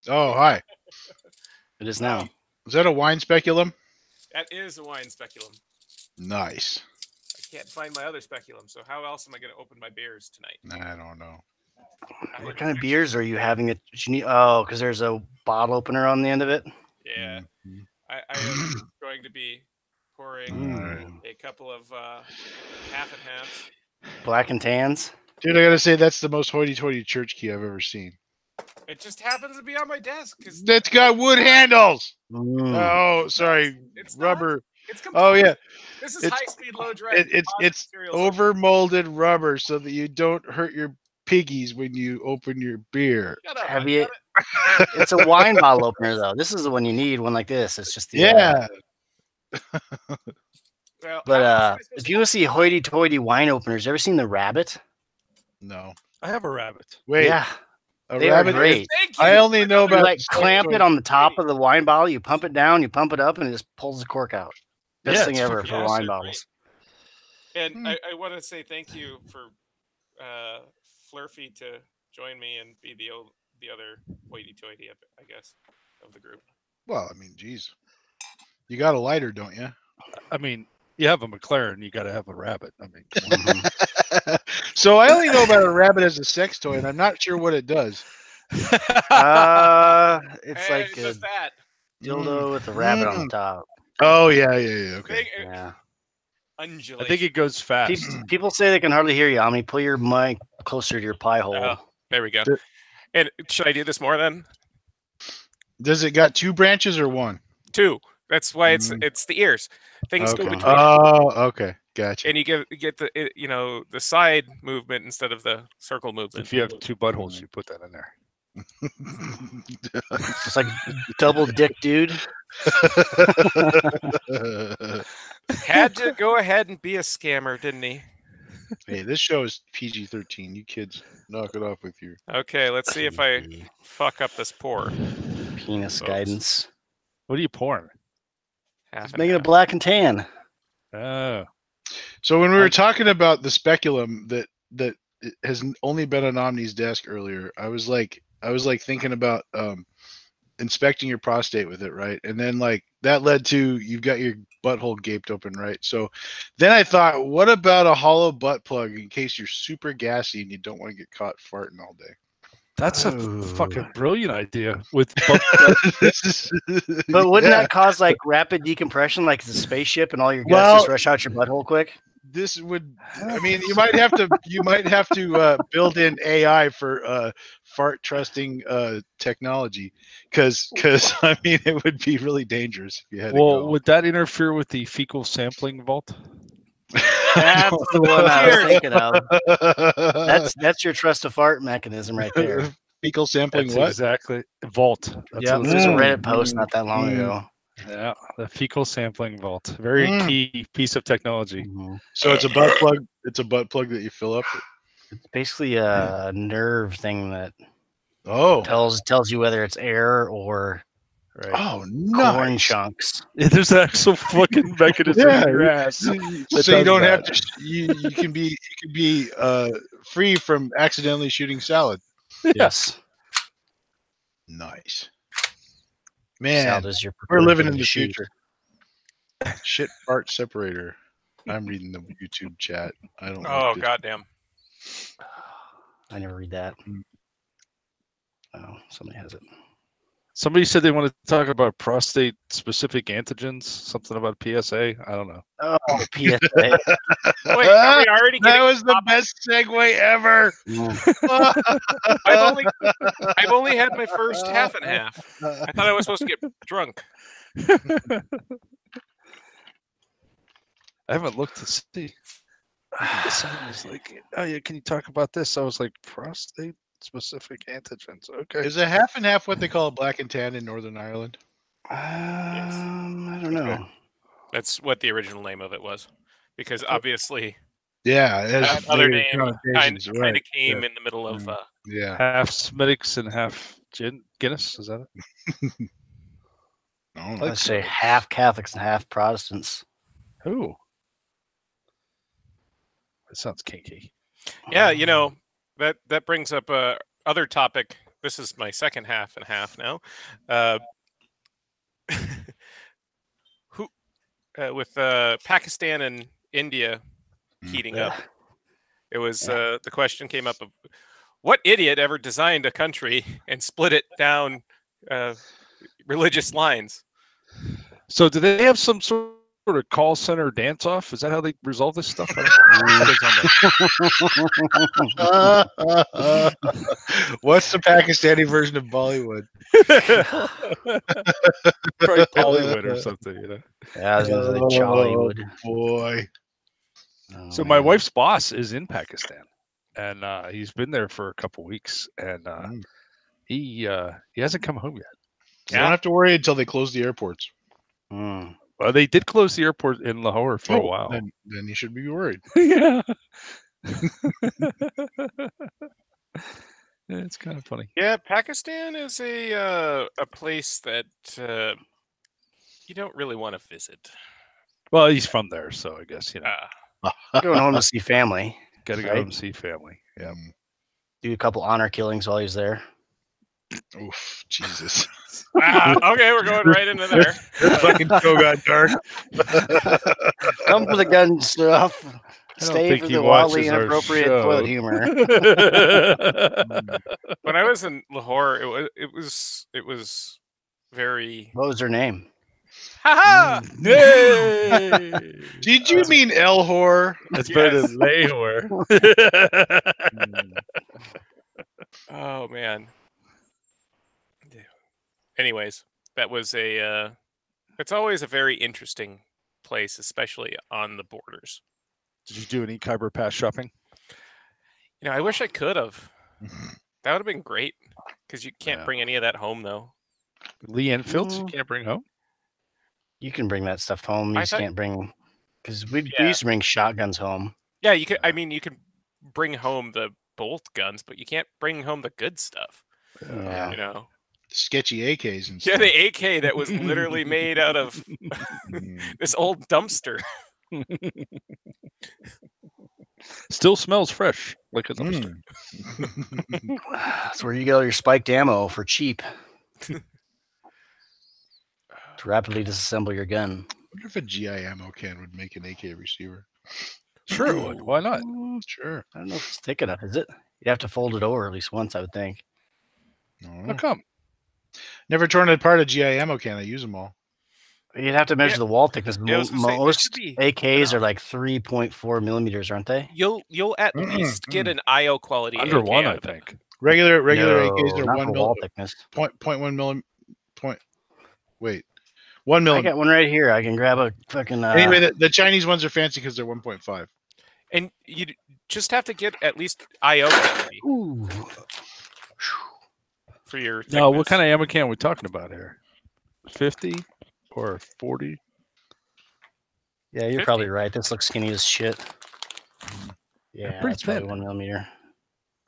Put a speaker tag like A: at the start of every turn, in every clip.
A: Oh, hi.
B: It is now.
A: Is that a wine speculum?
C: That is a wine speculum.
A: Nice.
C: I can't find my other speculum, so how else am I going to open my beers tonight?
A: I don't know.
B: What kind of beers are you having? Oh, because there's a bottle opener on the end of it.
C: Yeah,
A: Mhm.
C: I am going to be pouring
A: Alright.
C: a couple of half and halves.
B: Black and tans.
A: Dude, I gotta say that's the most hoity-toity church key I've ever seen.
C: It just happens to be on my desk because
A: That's got wood handles.
B: Mm.
A: Oh, sorry,
C: it's not.
A: rubber.
C: It's
A: Oh
C: composite.
A: yeah,
C: This is
A: it's
C: high speed, low drag.
A: it's
C: Materials.
A: over molded rubber so that you don't hurt your piggies when you open your beer.
C: Shut up!
B: Have you? It's a wine bottle opener though. This is the one you need. One like this. It's just the.
A: Yeah.
C: Well,
B: But
C: how else am I supposed
B: if
C: to
B: you
C: open
B: see hoity-toity wine openers, ever seen the rabbit?
A: No.
D: I have a rabbit.
A: Wait.
B: Yeah,
A: A
B: they are
A: rabbit.
B: great.
C: Thank you.
A: I only know
B: You
A: about
B: like
A: the
B: clamp
A: sex
B: it
A: toy.
B: on the top of the wine bottle. You pump it down. You pump it up, and it just pulls the cork out. Best
D: Yeah,
B: thing
D: it's
B: ever
D: fucking
B: for
C: awesome.
B: wine bottles.
C: And
A: Hmm.
C: I want to say thank you for Flurfy to join me and be the other hoity-toity, I guess, of the group.
A: Well, I mean, geez, you got a lighter, don't you?
D: I mean, you have a McLaren, you got to have a rabbit. I mean, come on.
B: Mhm.
A: So I only know about a rabbit as a sex toy, and I'm not sure what it does.
B: It's
C: And
B: like
C: it's
B: a
C: just that.
B: dildo with a rabbit on the
A: Mm.
B: top.
A: Oh yeah. Okay.
C: Big
B: Yeah.
C: undulation.
D: I think it goes fast.
B: People say they can hardly hear you. Omni, pull your mic closer to your pie hole.
C: Oh, there we go.
A: D-
C: And should I do this more then?
A: Does it got two branches or one?
C: Two. That's why it's
A: Mm.
C: it's the ears. Things go
A: Okay.
C: between,
A: Oh, okay. Gotcha.
C: and you get the side movement instead of the circle movement.
D: If you have two buttholes, you put that in there.
B: It's like double dick, dude.
C: Had to go ahead and be a scammer, didn't he?
A: Hey, this show is PG-13. You kids, knock it off with your.
C: Okay, let's see if I fuck up this pour.
B: Penis
C: Folks.
B: guidance.
D: What are you pouring?
C: Half
B: It's
C: and
B: making it
C: half.
B: black and tan.
D: Oh,
A: So when we were talking about the speculum that has only been on Omni's desk earlier, I was like thinking about inspecting your prostate with it, right? And then like that led to you've got your butthole gaped open, right? So then I thought, what about a hollow butt plug in case you're super gassy and you don't want to get caught farting all day?
D: that's a
B: Oh.
D: fucking brilliant idea. With
A: This is,
B: But wouldn't
A: yeah.
B: that cause like rapid decompression, like it's a spaceship, and all your guts
A: Well-
B: just rush out your butthole quick?
A: This would, I mean, you might have to build in AI for fart trusting technology, because I mean it would be really dangerous if you had
D: well,
A: to go.
D: would that interfere with the fecal sampling vault?
B: That's the one I was
C: Here.
B: thinking of. That's your trust to fart mechanism right there.
A: fecal sampling.
D: That's
A: What?
D: exactly vault. That's
B: Yeah,
D: what
B: there's a
D: it's
B: Reddit post not that long
A: Mm.
B: ago.
D: Yeah, the fecal sampling vault. Very
A: Mm.
D: key piece of technology.
B: Mhm.
A: So it's a butt plug. It's a butt plug that you fill up.
B: It's basically a nerve thing that
A: Oh,
B: tells you whether it's air or
D: Right.
A: oh,
B: corn
A: nice.
B: chunks.
D: There's an actual fucking mechanism
A: Yeah,
D: in your ass.
A: So
D: that
A: you
D: does
A: don't have
D: that.
A: to. You can be free from accidentally shooting salad.
B: Yes.
A: Nice. Man,
B: Salad is your
A: we're
B: preferred
A: living
B: thing
A: in
B: to
A: the
B: shoot.
A: future. Shit fart separator. I'm reading the YouTube chat. I don't
C: Oh
A: like this.
C: goddamn!
B: I never read that.
A: Mm.
B: Oh, somebody has it.
D: Somebody said they wanted to talk about prostate specific antigens, something about PSA. I don't know.
B: Oh, PSA.
C: Wait, are we already
A: That
C: getting?
A: was the best segue ever.
C: I've only had my first half and half. I thought I was supposed to get drunk.
D: I haven't looked to see. Someone was like, "Oh yeah, can you talk about this?" I was like, "Prostate specific antigens." Okay.
A: Is a half and half what they call a black and tan in Northern Ireland?
B: I don't know.
C: That's what the original name of it was, because obviously
A: Yeah, it has
C: that other
A: negative
C: name kind
A: connotations,
C: of
A: right?
C: came in the middle of.
A: Yeah.
D: Half Smithwick's and half Guinness. Is that it?
A: Oh,
B: Let's say half Catholics and half Protestants.
D: Who? That sounds kinky.
C: Yeah, that brings up other topic this is my second half and half now. Who with Pakistan and India heating up? It was the question came up of what idiot ever designed a country and split it down religious lines?
D: So do they have some sort of call center dance off? Is that how they resolve this stuff?
A: What's the Pakistani version of Bollywood?
D: Probably Bollywood or something, you know.
B: Yeah, I was gonna say Jollywood.
A: Boy.
D: So my wife's boss is in Pakistan, and he's been there for a couple weeks, and he hasn't come home yet.
A: You don't have to worry until they close the airports.
D: Well, they did close the airport in Lahore for a while.
A: Then you should be worried.
D: Yeah. It's kind of funny.
C: Yeah, Pakistan is a place that you don't really want to visit.
D: Well, he's from there, so I guess, you know.
B: Going home to see family.
D: Got to go home and see family. Yeah.
B: Do a couple honor killings while he's there.
A: Oof, Jesus.
C: Okay, we're going right into there.
A: Fucking show got dark.
B: Come for the gun stuff. Stay for the wildly inappropriate toilet humor.
C: When I was in Lahore, it was very.
B: What was her name?
C: Ha ha!
A: Did you mean Elhor?
D: That's better than Lahore.
C: Oh man. Anyways, that was it's always a very interesting place, especially on the borders.
D: Did you do any Khyber Pass shopping?
C: You know, I wish I could have. That would have been great, because you can't bring any of that home, though.
D: Lee Enfields, you can't bring home?
B: You can bring that stuff home. You just can't bring... Because we used to bring shotguns home.
C: Yeah, you could. I mean, you can bring home the bolt guns, but you can't bring home the good stuff.
B: Yeah.
C: You know?
A: Sketchy AKs and stuff.
C: Yeah, the AK that was literally made out of this old dumpster.
B: Still smells fresh, like a dumpster. That's where you get all your spiked ammo for cheap. To rapidly disassemble your gun.
A: I wonder if a GI ammo can would make an AK receiver.
D: Sure it would. Why not?
A: Sure.
B: I don't know if it's thick enough, is it? You'd have to fold it over at least once, I would think.
D: How come?
A: Never torn apart a GI ammo can. I use them all.
B: You'd have to measure the wall thickness. Most AKs are like 3.4 millimeters, aren't they?
C: You'll at least get an IO quality
D: under
C: AK
D: one, I think.
A: Regular AKs are 1
B: wall thickness.
A: 0.1 millim. Wait, 1 millimeter.
B: I got one right here. I can grab a fucking.
A: Anyway, the Chinese ones are fancy because they're 1.5.
C: And you just have to get at least IO quality.
B: Ooh.
C: For your thickness.
D: No, what kind of ammo can are we talking about here? 50 or 40?
B: Yeah, you're
C: 50.
B: probably right. This looks skinny as shit. Yeah,
D: pretty
B: that's probably
D: thin.
B: 1 millimeter.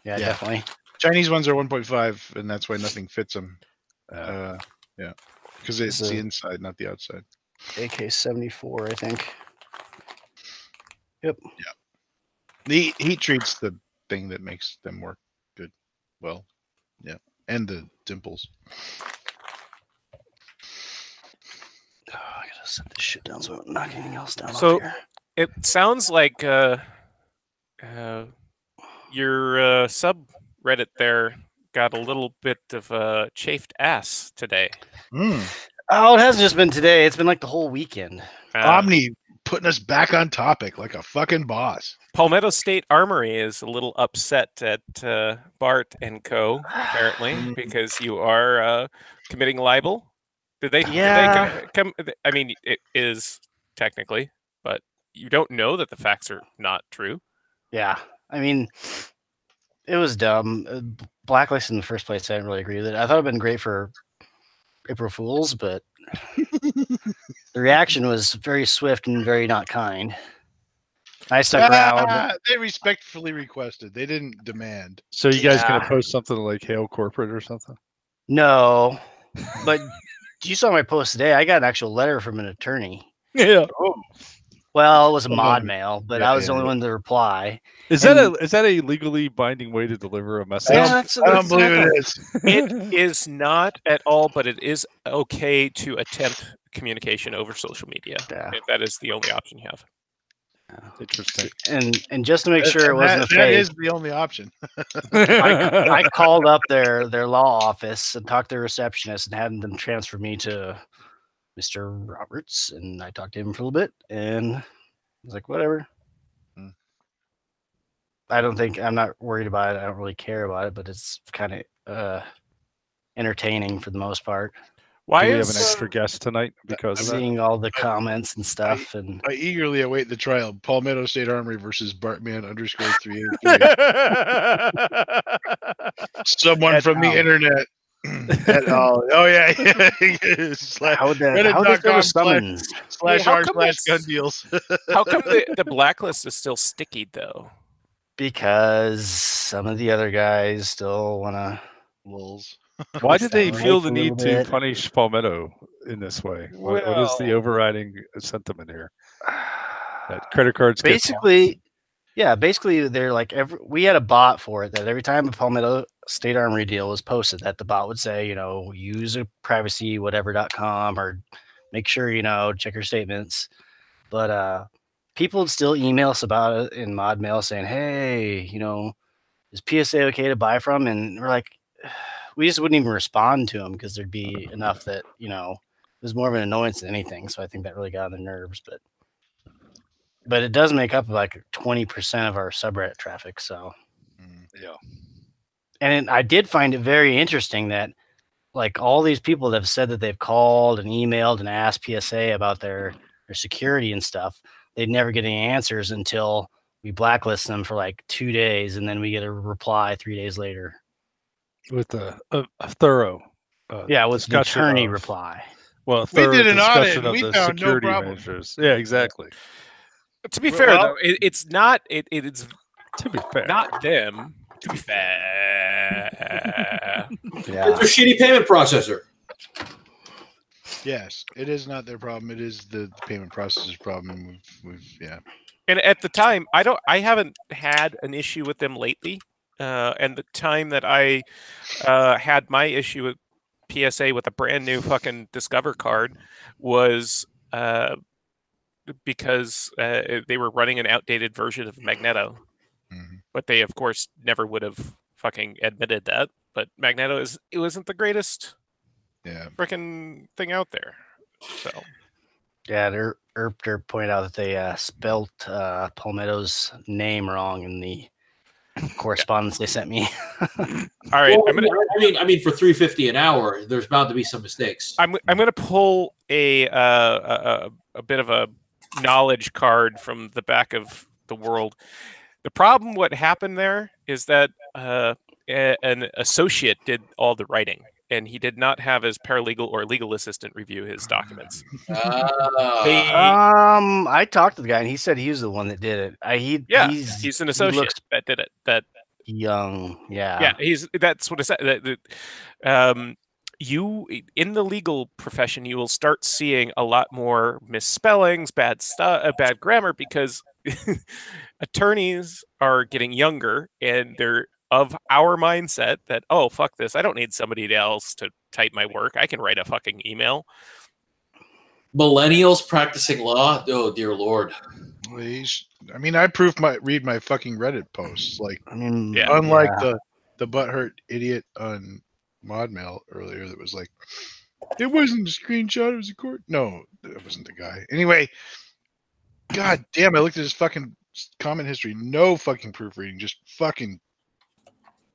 B: Yeah, definitely.
A: Chinese ones are 1.5, and that's why nothing fits them.
D: Uh,
A: Yeah, because it's the inside, not the outside.
B: AK-74, I think. Yep.
A: Yeah. The heat treats the thing that makes them work good. Well, yeah, and the dimples.
B: Oh, I gotta set this shit down so I don't knock anything else down.
C: So
B: off here.
C: it sounds like your subreddit there got a little bit of a chafed ass today.
B: Oh, it hasn't just been today. It's been like the whole weekend.
A: Omni putting us back on topic like a fucking boss.
C: Palmetto State Armory is a little upset at Bart and Co. apparently because you are committing libel. Did they?
B: Yeah.
C: I mean, it is technically, but you don't know that the facts are not true.
B: Yeah, I mean, it was dumb. Blacklist in the first place, I didn't really agree with it. I thought it'd been great for April Fools, but the reaction was very swift and very not kind. I stuck around.
A: They respectfully requested. They didn't demand.
D: so you guys gonna post something like Hail Corporate or something?
B: No, but you saw my post today. I got an actual letter from an attorney.
D: Yeah.
B: Well, it was a
A: Hold
B: mod
A: on.
B: mail, but
A: Yeah,
B: I was the
A: yeah,
B: only
A: yeah.
B: one to reply.
D: Is that a legally binding way to deliver a message?
B: Yeah,
A: I don't believe it is.
C: It is not at all, but it is okay to attempt communication over social media
B: Yeah.
C: if that is the only option you have.
D: Interesting.
B: And just to make sure it wasn't a
A: That
B: fake,
A: is the only option.
B: I called up their law office and talked to the receptionist and had them transfer me to Mr. Roberts, and I talked to him for a little bit, and I was like, whatever.
A: Hmm.
B: I'm not worried about it. I don't really care about it, but it's kind of entertaining for the most part.
C: Why
D: Do we have
C: is
D: an extra guest tonight because of that?
B: Seeing all the comments and stuff, and
A: I eagerly await the trial. Palmetto State Armory versus Bartman_383. Someone from the internet. Et al. Oh yeah.
B: how would they go to
A: Reddit.com
B: summons?
A: /
C: how
A: r
C: come
A: /
C: that's-
A: gun deals.
C: how come the blacklist is still sticky though?
B: Because some of the other guys still want to.
A: Lulz.
D: Why did they
B: Life
D: feel
B: a
D: the
B: little
D: need to
B: bit.
D: punish Palmetto in this way? What is the
C: Well-
D: overriding sentiment here? That credit cards get
B: Basically, yeah, basically they're like we had a bot for it that every time a Palmetto State Armory deal was posted, that the bot would say, use a privacywhatever.com or make sure check your statements. But people would still email us about it in mod mail saying, hey, is PSA okay to buy from? And we're like, we just wouldn't even respond to them because there'd be enough that it was more of an annoyance than anything. So I think that really got on their nerves, but it does make up like 20% of our subreddit traffic. So
D: yeah.
B: and I did find it very interesting that like all these people that have said that they've called and emailed and asked PSA about their security and stuff, they'd never get any answers until we blacklist them for like 2 days, and then we get a reply 3 days later.
D: With a thorough
B: With an
D: discussion
B: attorney
D: of-
B: reply.
D: Well, a
A: We
D: thorough
A: did an audit
D: discussion
A: and
D: of
A: we
D: the
A: found no
D: security
A: problem.
D: measures. Yeah, exactly.
C: To be
A: Well,
C: fair, though, it's not. It's
D: To be fair,
C: not them. To be fair,
B: Yeah.
E: It's a shitty payment processor.
A: Yes, it is not their problem. It is the payment processor's problem. Yeah.
C: and at the time, I haven't had an issue with them lately. And the time that I had my issue with PSA with a brand new fucking Discover card was because they were running an outdated version of Magneto.
A: Mhm.
C: But they, of course, never would have fucking admitted that. But Magneto it wasn't the greatest
A: Yeah.
C: freaking thing out there. So
B: Yeah, Erpter pointed out that they spelt Palmetto's name wrong in the correspondence they sent me.
C: all right,
E: Well, I mean, for $3.50 an hour, there's bound to be some mistakes.
C: I'm going to pull a bit of a knowledge card from the back of the world. The problem, what happened there, is that an associate did all the writing, and he did not have his paralegal or legal assistant review his documents.
B: I talked to the guy, and he said he was the one that did it.
C: He's an associate that did it. That
B: young, yeah.
C: That's what I said. You in the legal profession, you will start seeing a lot more misspellings, bad stuff, bad grammar, because attorneys are getting younger and they're of our mindset that, oh, fuck this, I don't need somebody else to type my work. I can write a fucking email.
E: Millennials practicing law? Oh, dear Lord.
A: I mean, I read my fucking Reddit posts. Like,
C: Yeah.
A: unlike the butthurt idiot on ModMail earlier that was like, it wasn't a screenshot, it was a court. No, that wasn't the guy. Anyway, god damn, I looked at his fucking comment history. No fucking proofreading, just fucking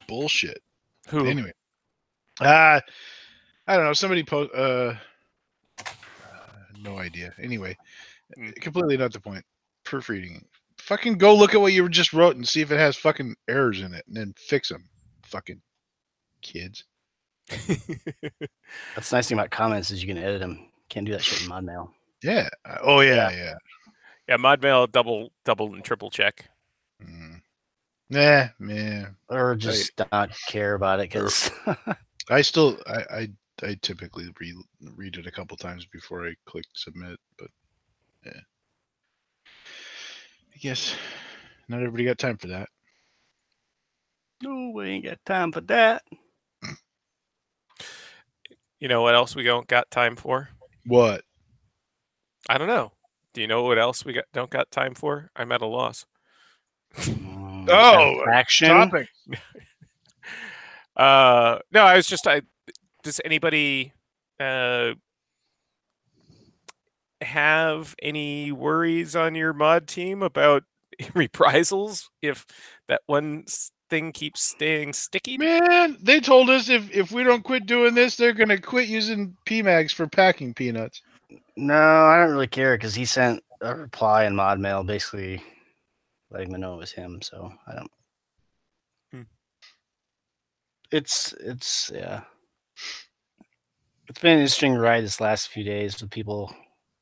A: bullshit.
C: Who?
A: Anyway, I don't know. Somebody post. No idea. Anyway, completely not the point. Proofreading. Fucking go look at what you just wrote and see if it has fucking errors in it, and then fix them. Fucking kids.
B: That's the nice thing about comments is you can edit them. Can't do that shit in ModMail.
A: Yeah. Oh yeah.
C: Yeah, ModMail double and triple check.
A: Man.
B: Or just not care about it because
A: I still I typically read it a couple times before I click submit, but yeah. guess not everybody got time for that.
B: No, we ain't got time for that.
C: You know what else we don't got time for?
A: What?
C: I don't know. Do you know what else we don't got time for? I'm at a loss.
A: Oh,
B: satisfaction.
A: topic.
C: No, I was just. Does anybody have any worries on your mod team about reprisals if that one thing keeps staying sticky?
A: Man, they told us if we don't quit doing this, they're gonna quit using PMags for packing peanuts.
B: No, I don't really care because he sent a reply in mod mail basically letting me know it was him. So I don't. It's yeah. It's been an interesting ride this last few days with people.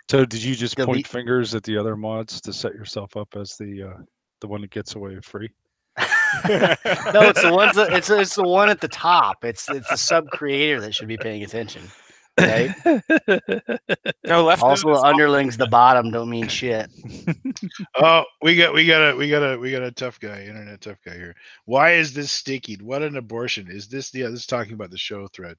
D: So did you just point fingers at the other mods to set yourself up as the one that gets away free?
B: No, it's the ones that it's the one at the top. It's the sub creator that should be paying attention. Right?
C: No, left.
B: Also, the underlings, the bottom don't mean shit.
A: Oh, we got a tough guy, internet tough guy here. Why is this sticky? What an abortion! Is this this is talking about the show thread?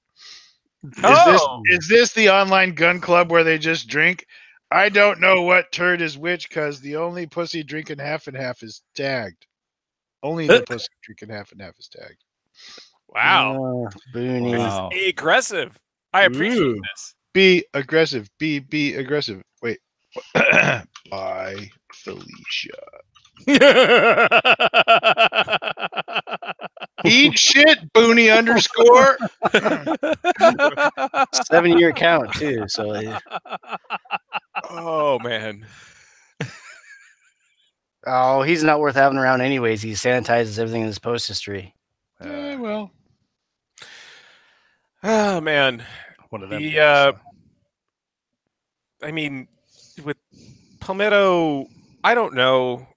A: Is this the online gun club where they just drink? I don't know what turd is which because the only pussy drinking half and half is tagged. Only the pussy drinking half and half is tagged.
C: Wow,
B: Booney.
C: Wow. Aggressive. I appreciate this.
A: Be aggressive. Be aggressive. Wait. Bye, Felicia. Eat shit, Booney _
B: 7-year account too. So.
C: Oh man.
B: Oh, he's not worth having around anyways. He sanitizes everything in his post history.
A: Well.
C: Oh man.
D: One of them.
C: I mean, with Palmetto, I don't know.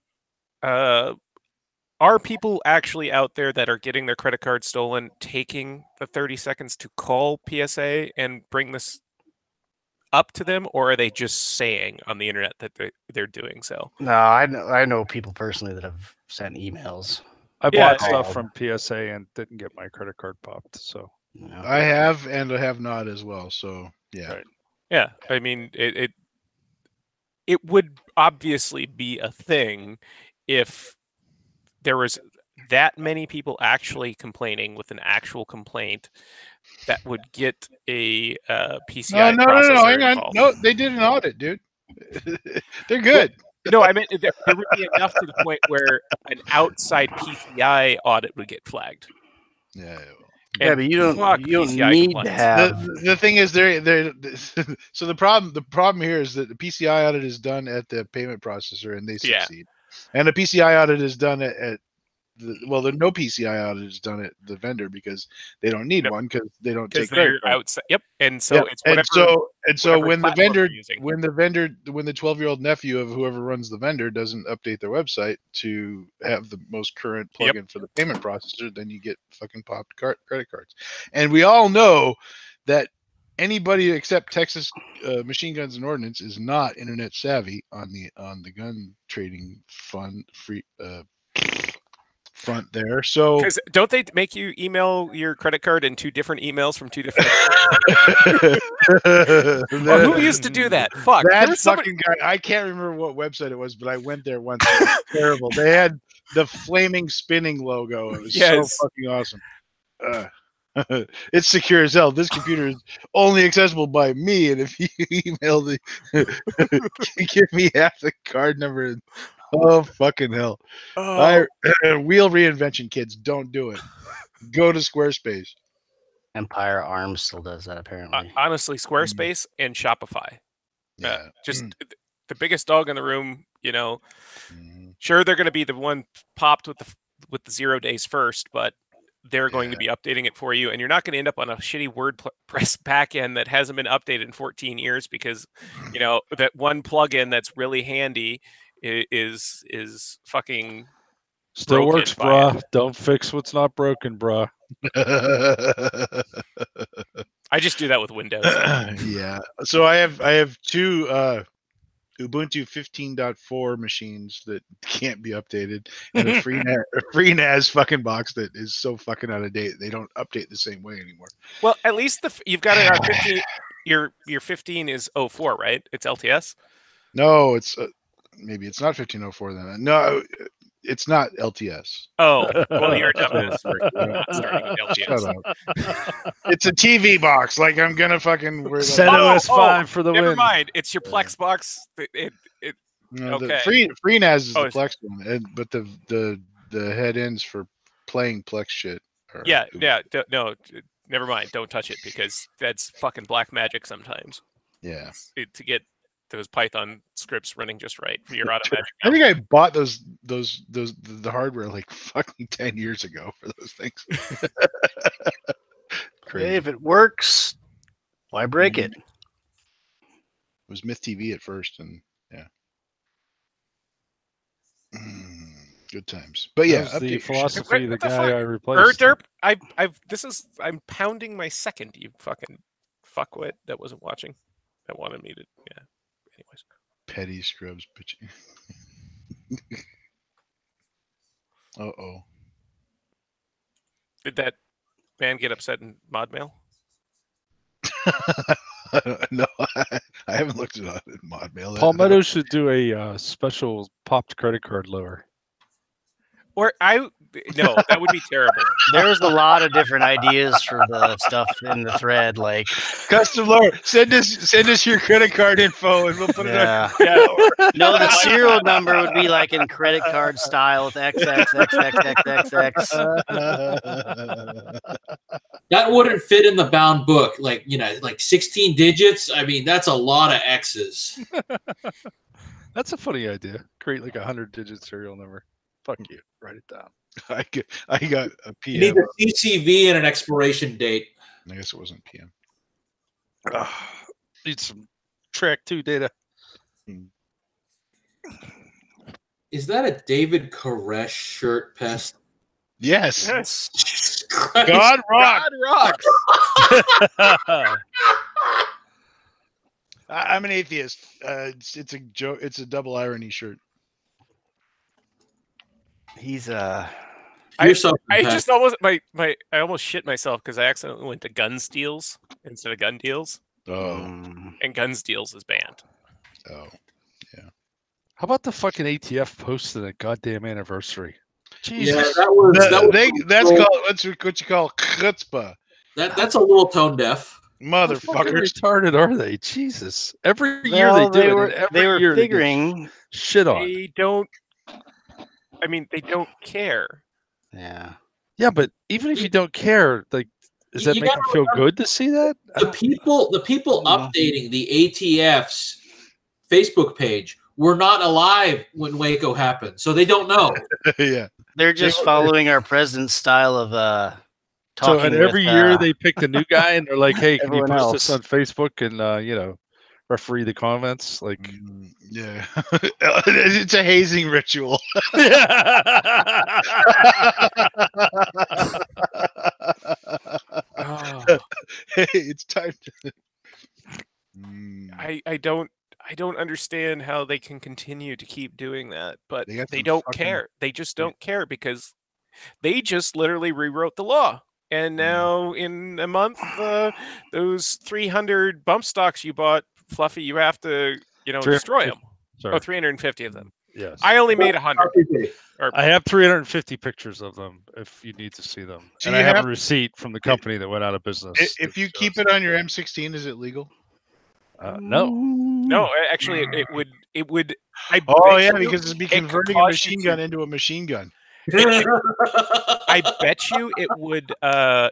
C: Are people actually out there that are getting their credit card stolen taking the 30 seconds to call PSA and bring this up to them, or are they just saying on the internet that they're doing so?
B: No, I know people personally that have sent emails.
D: I bought stuff from PSA and didn't get my credit card popped. So
A: I have and I have not as well. So yeah,
D: right.
C: Yeah. I mean, it would obviously be a thing if there was that many people actually complaining with an actual complaint that would get a PCI processor
A: No, hang on.
C: involved.
A: No, they did an audit, dude. They're good.
C: No, I meant there would be enough to the point where an outside PCI audit would get flagged.
A: Yeah.
B: Yeah, but you don't need to have.
A: The thing is, so the problem here is that the PCI audit is done at the payment processor and they succeed, and the PCI audit is done at the no PCI audit is done at the vendor because they don't need one because they don't take credit cards.
C: Outside. Yep, and so it's whatever.
A: When the 12-year-old nephew of whoever runs the vendor doesn't update their website to have the most current plugin for the payment processor, then you get fucking popped credit cards. And we all know that anybody except Texas Machine Guns and Ordnance is not internet savvy on the gun trading front there. So
C: don't they make you email your credit card in 2 different emails from 2 different who used to do that? Fuck.
A: That fucking guy. I can't remember what website it was, but I went there once. It was terrible. They had the flaming spinning logo. It was so fucking awesome. It's secure as hell. This computer is only accessible by me, and if you email give me half the card number. Oh fucking hell! Wheel reinvention, kids, don't do it. Go to Squarespace.
B: Empire Arms still does that apparently.
C: Honestly, Squarespace and Shopify. Yeah, just the biggest dog in the room. You know, sure they're going to be the one popped with the 0 days first, but they're going to be updating it for you, and you're not going to end up on a shitty WordPress backend that hasn't been updated in 14 years because that one plugin that's really handy is fucking
D: still works, bruh. Don't fix what's not broken, bruh.
C: I just do that with Windows.
A: Yeah. So I have 2 Ubuntu 15.4 machines that can't be updated, and a free NAS fucking box that is so fucking out of date they don't update the same way anymore.
C: Well, at least you've got it on 15. Your 15 is 04, right? It's LTS.
A: No, it's maybe it's not 1504 then. No, it's not LTS.
C: Oh, well, you're a dumbass for not starting with LTS.
A: Shut up. It's a TV box. Like I'm gonna fucking wear
D: Set OS 5 for the
C: never
D: win.
C: mind. It's your Plex box.
A: No,
C: okay.
A: The free NAS is
C: Oh,
A: the Plex one, but the head ends for playing Plex shit.
C: Yeah. No, never mind. Don't touch it because that's fucking black magic sometimes.
A: Yeah.
C: To get those Python scripts running just right for your automatic.
A: I think I bought the hardware like fucking 10 years ago for those things. Crazy.
B: Hey, if it works, why break it?
A: It was Myth TV at first, and yeah. Good times. But yeah,
D: That was the
A: update
D: philosophy of the
C: What the
D: guy
C: fuck?
D: I replaced.
C: Derp, I'm pounding my second, you fucking fuckwit that wasn't watching. That wanted me to, yeah. Anyways.
A: Petty scrubs, bitch. Uh-oh.
C: Did that man get upset in mod mail?
A: No, I haven't looked at it in mod mail.
D: Palmetto should do a special popped credit card lower.
C: Or no, that would be terrible.
B: There's a lot of different ideas for the stuff in the thread. Like
A: custom lower. Send us your credit card info and we'll put it on.
C: Yeah.
B: No, the serial number would be like in credit card style with XXXXXXX.
E: That wouldn't fit in the bound book. Like 16 digits. I mean, that's a lot of X's.
D: That's a funny idea. Create like 100-digit serial number. Fuck you. Write it down.
A: I got a PM.
E: You need a CCV and an expiration date.
A: I guess it wasn't PM.
D: Need some track 2 data.
E: Is that a David Koresh shirt, Pest?
A: Yes.
C: Yes.
A: God rock.
C: God rocks.
A: I'm an atheist. It's a joke. It's a double irony shirt.
B: He's
E: You're
C: I just almost I almost shit myself because I accidentally went to gun steals instead of gun deals.
A: Oh.
C: And guns deals is banned.
A: Oh. Yeah.
D: How about the fucking ATF posting a goddamn anniversary? Jesus.
E: Yeah,
A: that's called what you call chutzpah.
E: That's a little tone deaf.
D: How fucking
A: Motherfuckers.
D: retarded are they? Jesus. Every year they do it. And
B: They
D: every
B: were
D: year they get
B: figuring.
D: shit on.
C: They don't. I mean, they don't care.
B: Yeah.
D: Yeah, but even if you don't care, like, does that
E: You
D: make them
E: gotta
D: feel
E: remember,
D: good to see that?
E: The people updating the ATF's Facebook page were not alive when Waco happened, so they don't know.
A: Yeah.
B: They're just following our president's style of
D: So,
B: talking.
D: and every
B: with,
D: year they pick a new guy and they're like, hey, can you
B: everyone
D: post this
B: else.
D: on Facebook and, referee the comments? Like,
A: Yeah. It's a hazing ritual. Hey, it's time to.
C: I don't understand how they can continue to keep doing that, but
A: They got
C: they
A: some
C: don't
A: fucking-
C: care. They just don't care because they just literally rewrote the law. And now in a month, those 300 bump stocks you bought, Fluffy, you have to, destroy them.
D: sorry.
C: Oh, 350 of them.
D: Yes.
C: I only made 100.
D: I have 350 pictures of them if you need to see them.
A: So
D: and
A: you
D: I have
A: have-
D: a receipt from the company that went out of business.
A: If you
D: that
A: keep
D: shows
A: it on your M16, is it legal?
D: no.
C: No, actually, it would.
A: Oh yeah, because it'd be
C: it could
A: converting a
C: cause
A: machine
C: you
A: gun
C: to-
A: into a machine gun.
C: I bet you it would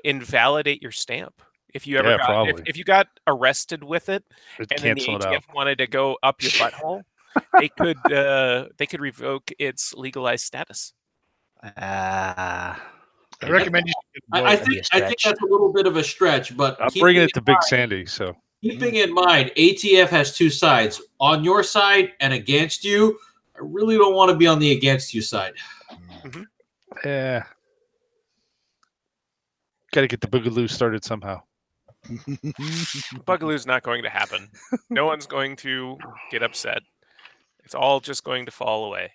C: invalidate your stamp if you ever
D: Yeah,
C: got
D: probably.
C: if you got arrested with it,
D: It
C: and then the
D: cancel it
C: ATF
D: out.
C: wanted to go up your butthole. They could revoke its legalized status.
A: I recommend you.
E: I
B: That'd be
E: think
B: a
E: I think
B: stretch.
E: that's a little bit of a stretch, but
D: I'm bringing it to Big Sandy. So
E: keeping in mind, ATF has two sides: on your side and against you. I really don't want to be on the against you side.
D: yeah, got to get the boogaloo started somehow.
C: Bugaloo's not going to happen. No one's going to get upset. It's all just going to fall away.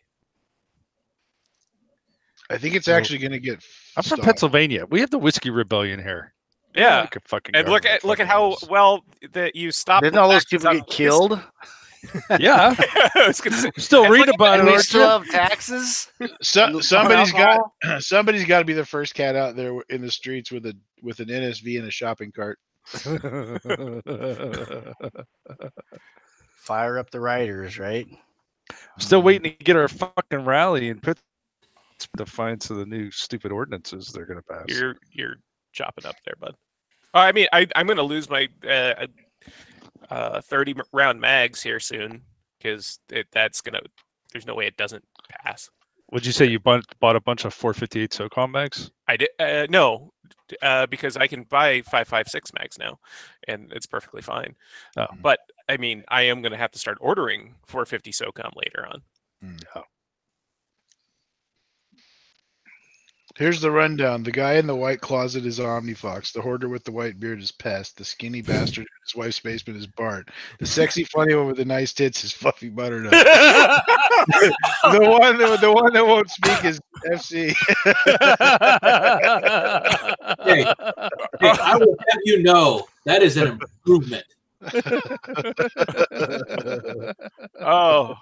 A: I think it's actually going to get.
D: I'm from
A: stopped.
D: Pennsylvania. We have the Whiskey Rebellion here.
C: Yeah,
D: Like a fucking
C: and look
D: government
C: at how
D: fucking
C: well that you stopped.
B: Didn't
C: the
B: all those
C: taxes
B: people
C: on
B: get killed?
D: Yeah.
C: I was gonna say,
D: Still
C: and
D: reading
C: look-
D: about it.
B: And they
D: aren't
B: still
D: you?
B: have taxes?
A: Somebody's got
B: Alcohol?
A: somebody's got to be the first cat out there in the streets with an NSV and a shopping cart.
B: Fire up the riders, right?
D: Still waiting to get our fucking rally in Pittsburgh. Defiance of the new stupid ordinances they're going to pass.
C: you're chopping up there, bud. I mean, I'm going to lose my 30 round mags here soon because that's gonna. There's no way it doesn't pass.
D: Would you say you bought a bunch of 458 SOCOM mags?
C: I did no, because I can buy 5.56 mags now, and it's perfectly fine.
D: Oh.
C: But I mean, I am going to have to start ordering 450 SOCOM later on.
D: Oh.
A: Here's the rundown. The guy in the white closet is Omnifox. The hoarder with the white beard is Pest. The skinny bastard in his wife's basement is Bart. The sexy funny one with the nice tits is Fluffy Butternut. the one that won't speak is FC.
E: Hey, I will have you know that is an improvement.
C: Oh,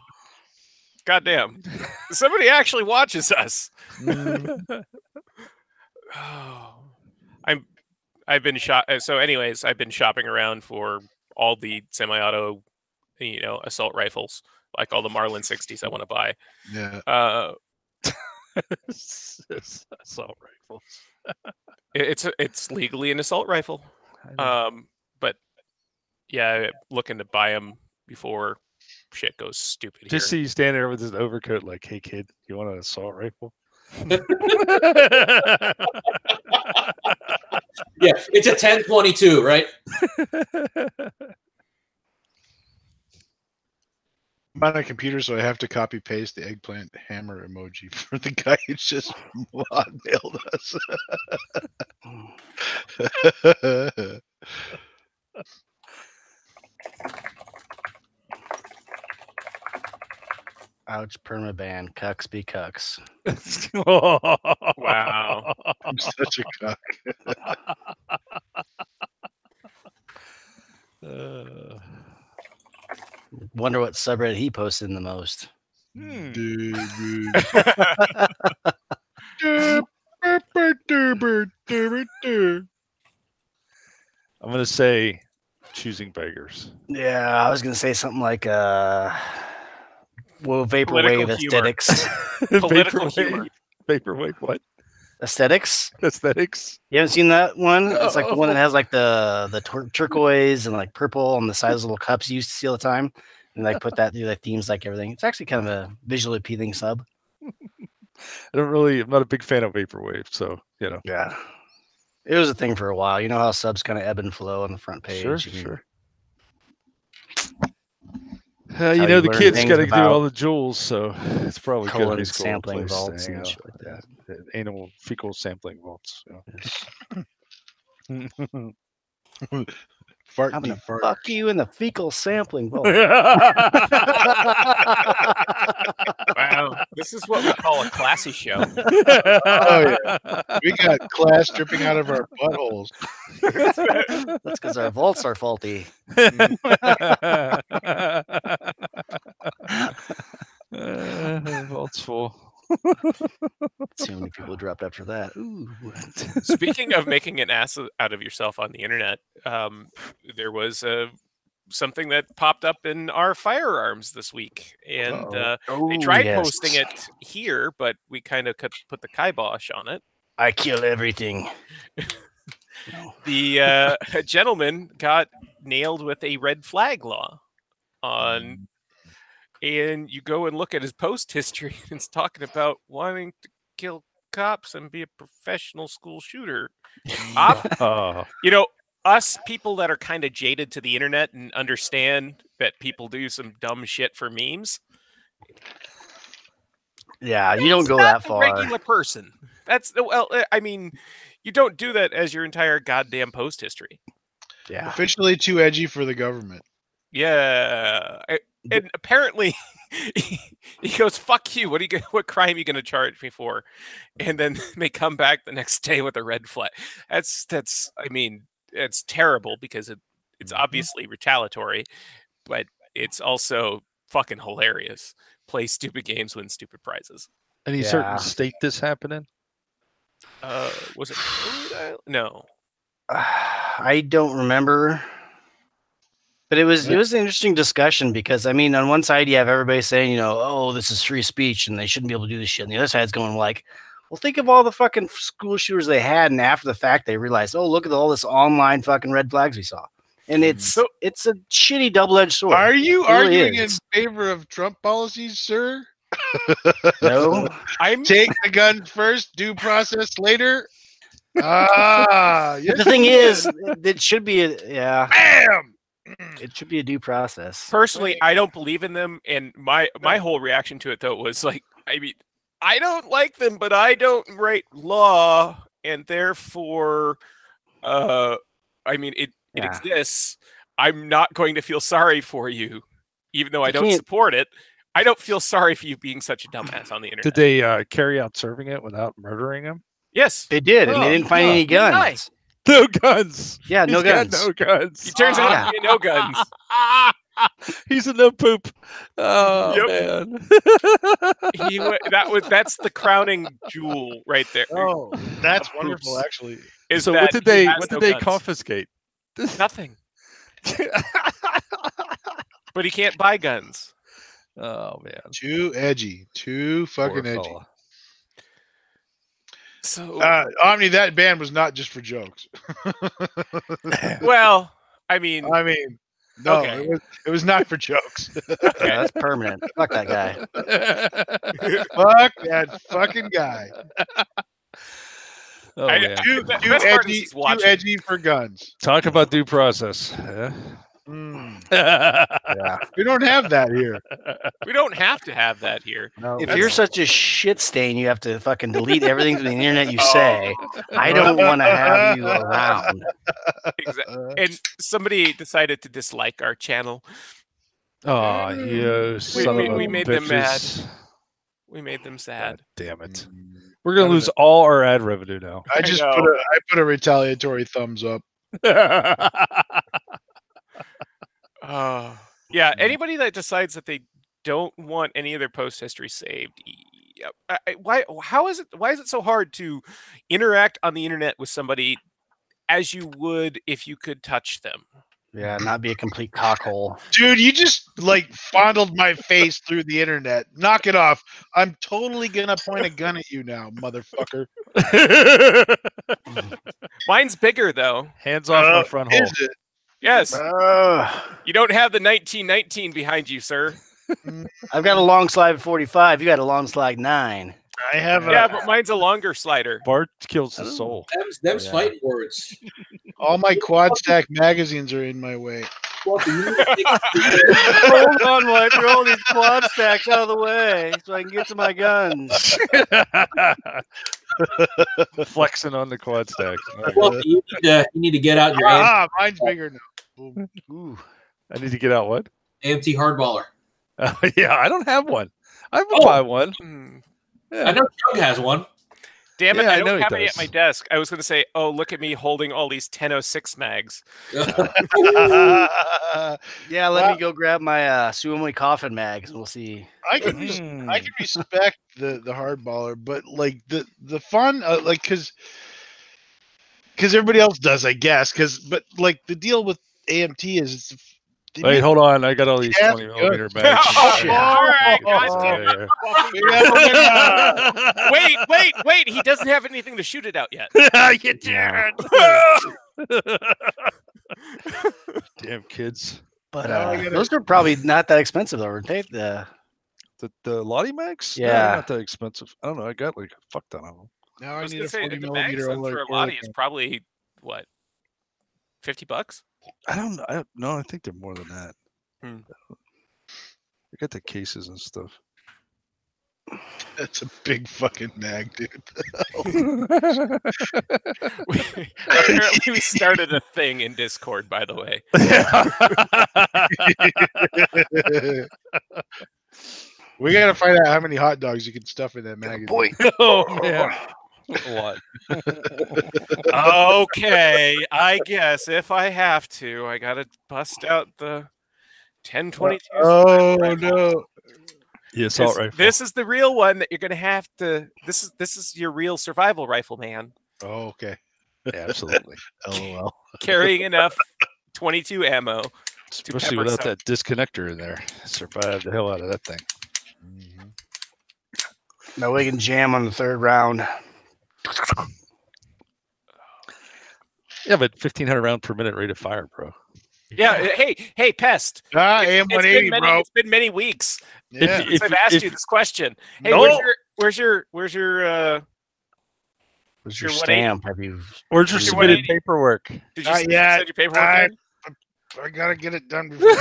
C: goddamn! Somebody actually watches us. Oh, I've been so anyways, I've been shopping around for all the semi-auto, assault rifles, like all the Marlin 60s I want to buy.
A: Yeah.
D: Assault rifles.
C: It's legally an assault rifle. But yeah, looking to buy them before shit goes stupid.
D: Just see you standing there with his overcoat, like, "Hey kid, you want an assault rifle?"
E: Yeah, it's a 10-22, right?
A: I'm on a computer, so I have to copy paste the eggplant hammer emoji for the guy who just mailed us.
B: Ouch, permaban. Cucks be cucks.
C: Wow.
A: I'm such a cock.
B: Wonder what subreddit he posted in the most.
D: I'm gonna say choosing beggars.
B: Yeah, I was gonna say something like vaporwave
C: Political humor.
B: aesthetics.
C: Political humor.
D: Vaporwave what?
B: Aesthetics?
D: Aesthetics.
B: You haven't seen that one? It's like the one that has like the turquoise and like purple on the sides of the little cups you used to see all the time. And like put that through like themes like everything. It's actually kind of a visually appealing sub.
D: I'm not a big fan of vaporwave, so
B: Yeah. It was a thing for a while. You know how subs kind of ebb and flow on the front page.
D: Sure.
B: How
D: the
B: you learn
D: kids
B: things
D: got to do
B: about
D: all the jewels, so it's probably good.
B: colon
D: High school
B: sampling
D: place to
B: vaults
D: hang
B: and
D: out.
B: shit like that.
D: Yeah, anal fecal sampling vaults.
A: Fart
B: I'm gonna
A: defart.
B: fuck you in the fecal sampling vault.
C: Wow, this is what we call a classy show.
A: Oh yeah, we got class dripping out of our buttholes.
B: That's because our vaults are faulty.
D: Vault's full.
B: See how many people dropped after that. Ooh.
C: Speaking of making an ass out of yourself on the internet, there was something that popped up in our firearms this week, and they tried posting it here, but we kind of put the kibosh on it.
B: I kill everything.
C: The gentleman got nailed with a red flag law on. And you go and look at his post history, and it's talking about wanting to kill cops and be a professional school shooter. Us people that are kind of jaded to the internet and understand that people do some dumb shit for memes.
B: Yeah, you don't go that far.
C: Regular person. I mean, you don't do that as your entire goddamn post history.
B: Yeah.
A: Officially too edgy for the government.
C: Yeah. And apparently he goes, "Fuck you! What crime are you gonna charge me for?" And then they come back the next day with a red flag. I mean, it's terrible because it's obviously retaliatory, but it's also fucking hilarious. Play stupid games, win stupid prizes.
D: Any certain state this happened in?
C: Was it Rhode Island? No.
B: I don't remember. But it was an interesting discussion because, I mean, on one side you have everybody saying, oh, this is free speech and they shouldn't be able to do this shit. And the other side's going like, well, think of all the fucking school shooters they had, and after the fact they realized, oh, look at all this online fucking red flags we saw. And it's a shitty double-edged sword.
A: Are you arguing in favor of Trump policies, sir?
B: No.
A: Take the guns first, due process later. Yes,
B: the thing is, it should be
A: bam!
B: It should be a due process.
C: Personally, I don't believe in them, and my whole reaction to it though was like, I mean, I don't like them, but I don't write law, and therefore, I mean, it exists. I'm not going to feel sorry for you, even though I don't support it. I don't feel sorry for you being such a dumbass on the internet.
D: Did they carry out serving it without murdering him?
C: Yes,
B: they did, and they didn't find any guns.
D: No guns.
B: Yeah, no guns.
D: No guns.
C: He turns out to be no guns.
D: He's a no poop. Oh man.
C: That's the crowning jewel right there.
A: Oh, that's wonderful. Actually,
D: so what did they confiscate?
C: Nothing. But he can't buy guns.
D: Oh man.
A: Too edgy. Too fucking edgy.
C: So
A: Omni, that ban was not just for jokes.
C: Well, I mean,
A: no,
C: okay.
A: it was not for jokes.
B: Yeah, that's permanent. Fuck that guy.
A: Fuck that fucking guy.
D: Oh, man.
A: Too edgy for guns.
D: Talk about due process. Yeah.
B: Yeah.
A: We don't have that here.
C: We don't have to have that here.
B: No, if you're such a shit stain, you have to fucking delete everything from the internet you say. I don't want to have you around.
C: Exactly. And somebody decided to dislike our channel.
D: Oh, you son of a
C: we made them mad. We made them sad.
D: God damn it. We're going to lose all our ad revenue now.
A: I put a retaliatory thumbs up.
C: Yeah, anybody that decides that they don't want any of their post history saved, why is it so hard to interact on the internet with somebody as you would if you could touch them?
B: Yeah, not be a complete cockhole.
A: Dude, you just fondled my face through the internet. Knock it off. I'm totally gonna point a gun at you now, motherfucker.
C: Mine's bigger though.
D: Hands off my front hole.
A: Is it?
C: Yes. You don't have the 1919 behind you, sir.
B: I've got a long slide 45. You got a long slide 9.
A: I have.
C: But mine's a longer slider.
D: Bart kills the soul.
E: Them's fighting words.
A: All my quad stack magazines are in my way.
B: Hold on while I throw all these quad stacks out of the way so I can get to my guns.
D: Flexing on the quad stack.
E: Well, you need to get out your
A: mine's bigger now.
B: Ooh.
D: I need to get out what?
E: AMT hardballer.
D: Yeah, I don't have one. I would buy one.
E: Yeah. I know Doug has one.
C: Damn it, I don't have it at my desk. I was going to say, oh, look at me holding all these 1006 mags.
B: Yeah, let me go grab my Suomi coffin mags and we'll see.
A: I can respect the hardballer, but the fun, because everybody else does, I guess. But the deal with AMT is
D: wait, hold on. I got all these 20mm bags.
C: All right, wait. He doesn't have anything to shoot it out yet.
D: You did. Damn kids.
B: But those are probably not that expensive, though, aren't they?
D: The Lottie mags?
B: Yeah.
D: No, not that expensive. I don't know. I got a fuck ton of them.
A: Now
C: I was
A: need
C: going
A: a
C: to say
A: 40
C: the mags
A: millimeter
C: for a Lottie is probably, what, $50?
D: I don't know. No, I think they're more than that.
C: I
D: got the cases and stuff.
A: That's a big fucking mag, dude.
C: Apparently we started a thing in Discord, by the way.
A: We gotta find out how many hot dogs you can stuff in that magazine.
B: Boy.
D: Oh man, what?
C: Okay, I guess if I have to, I gotta bust out the 1022.
A: Oh
C: rifle.
A: no!
D: The assault rifle.
C: This is the real one that you're gonna have to. This is your real survival rifle, man.
A: Oh, okay.
D: Yeah, absolutely.
A: LOL.
C: Carrying enough 22 ammo.
D: Especially
C: pepper
D: without
C: some.
D: that disconnector in there. Survive the hell out of that thing.
B: Now we can jam on the third round.
D: Yeah, but 1,500 round per minute rate of fire, bro.
C: Yeah. Hey, Pest.
A: AM 180, bro.
C: It's been many weeks
A: Yeah.
D: If-
C: since I've asked you this question. Hey,
D: No.
C: where's your
B: Where's
C: your
B: your
C: Your 180?
B: stamp? Have you?
D: Where's your
C: Your
D: submitted
C: 180?
D: paperwork?
C: did you
A: Not
C: send
A: yet.
C: your paperwork in?
A: I gotta get it done before.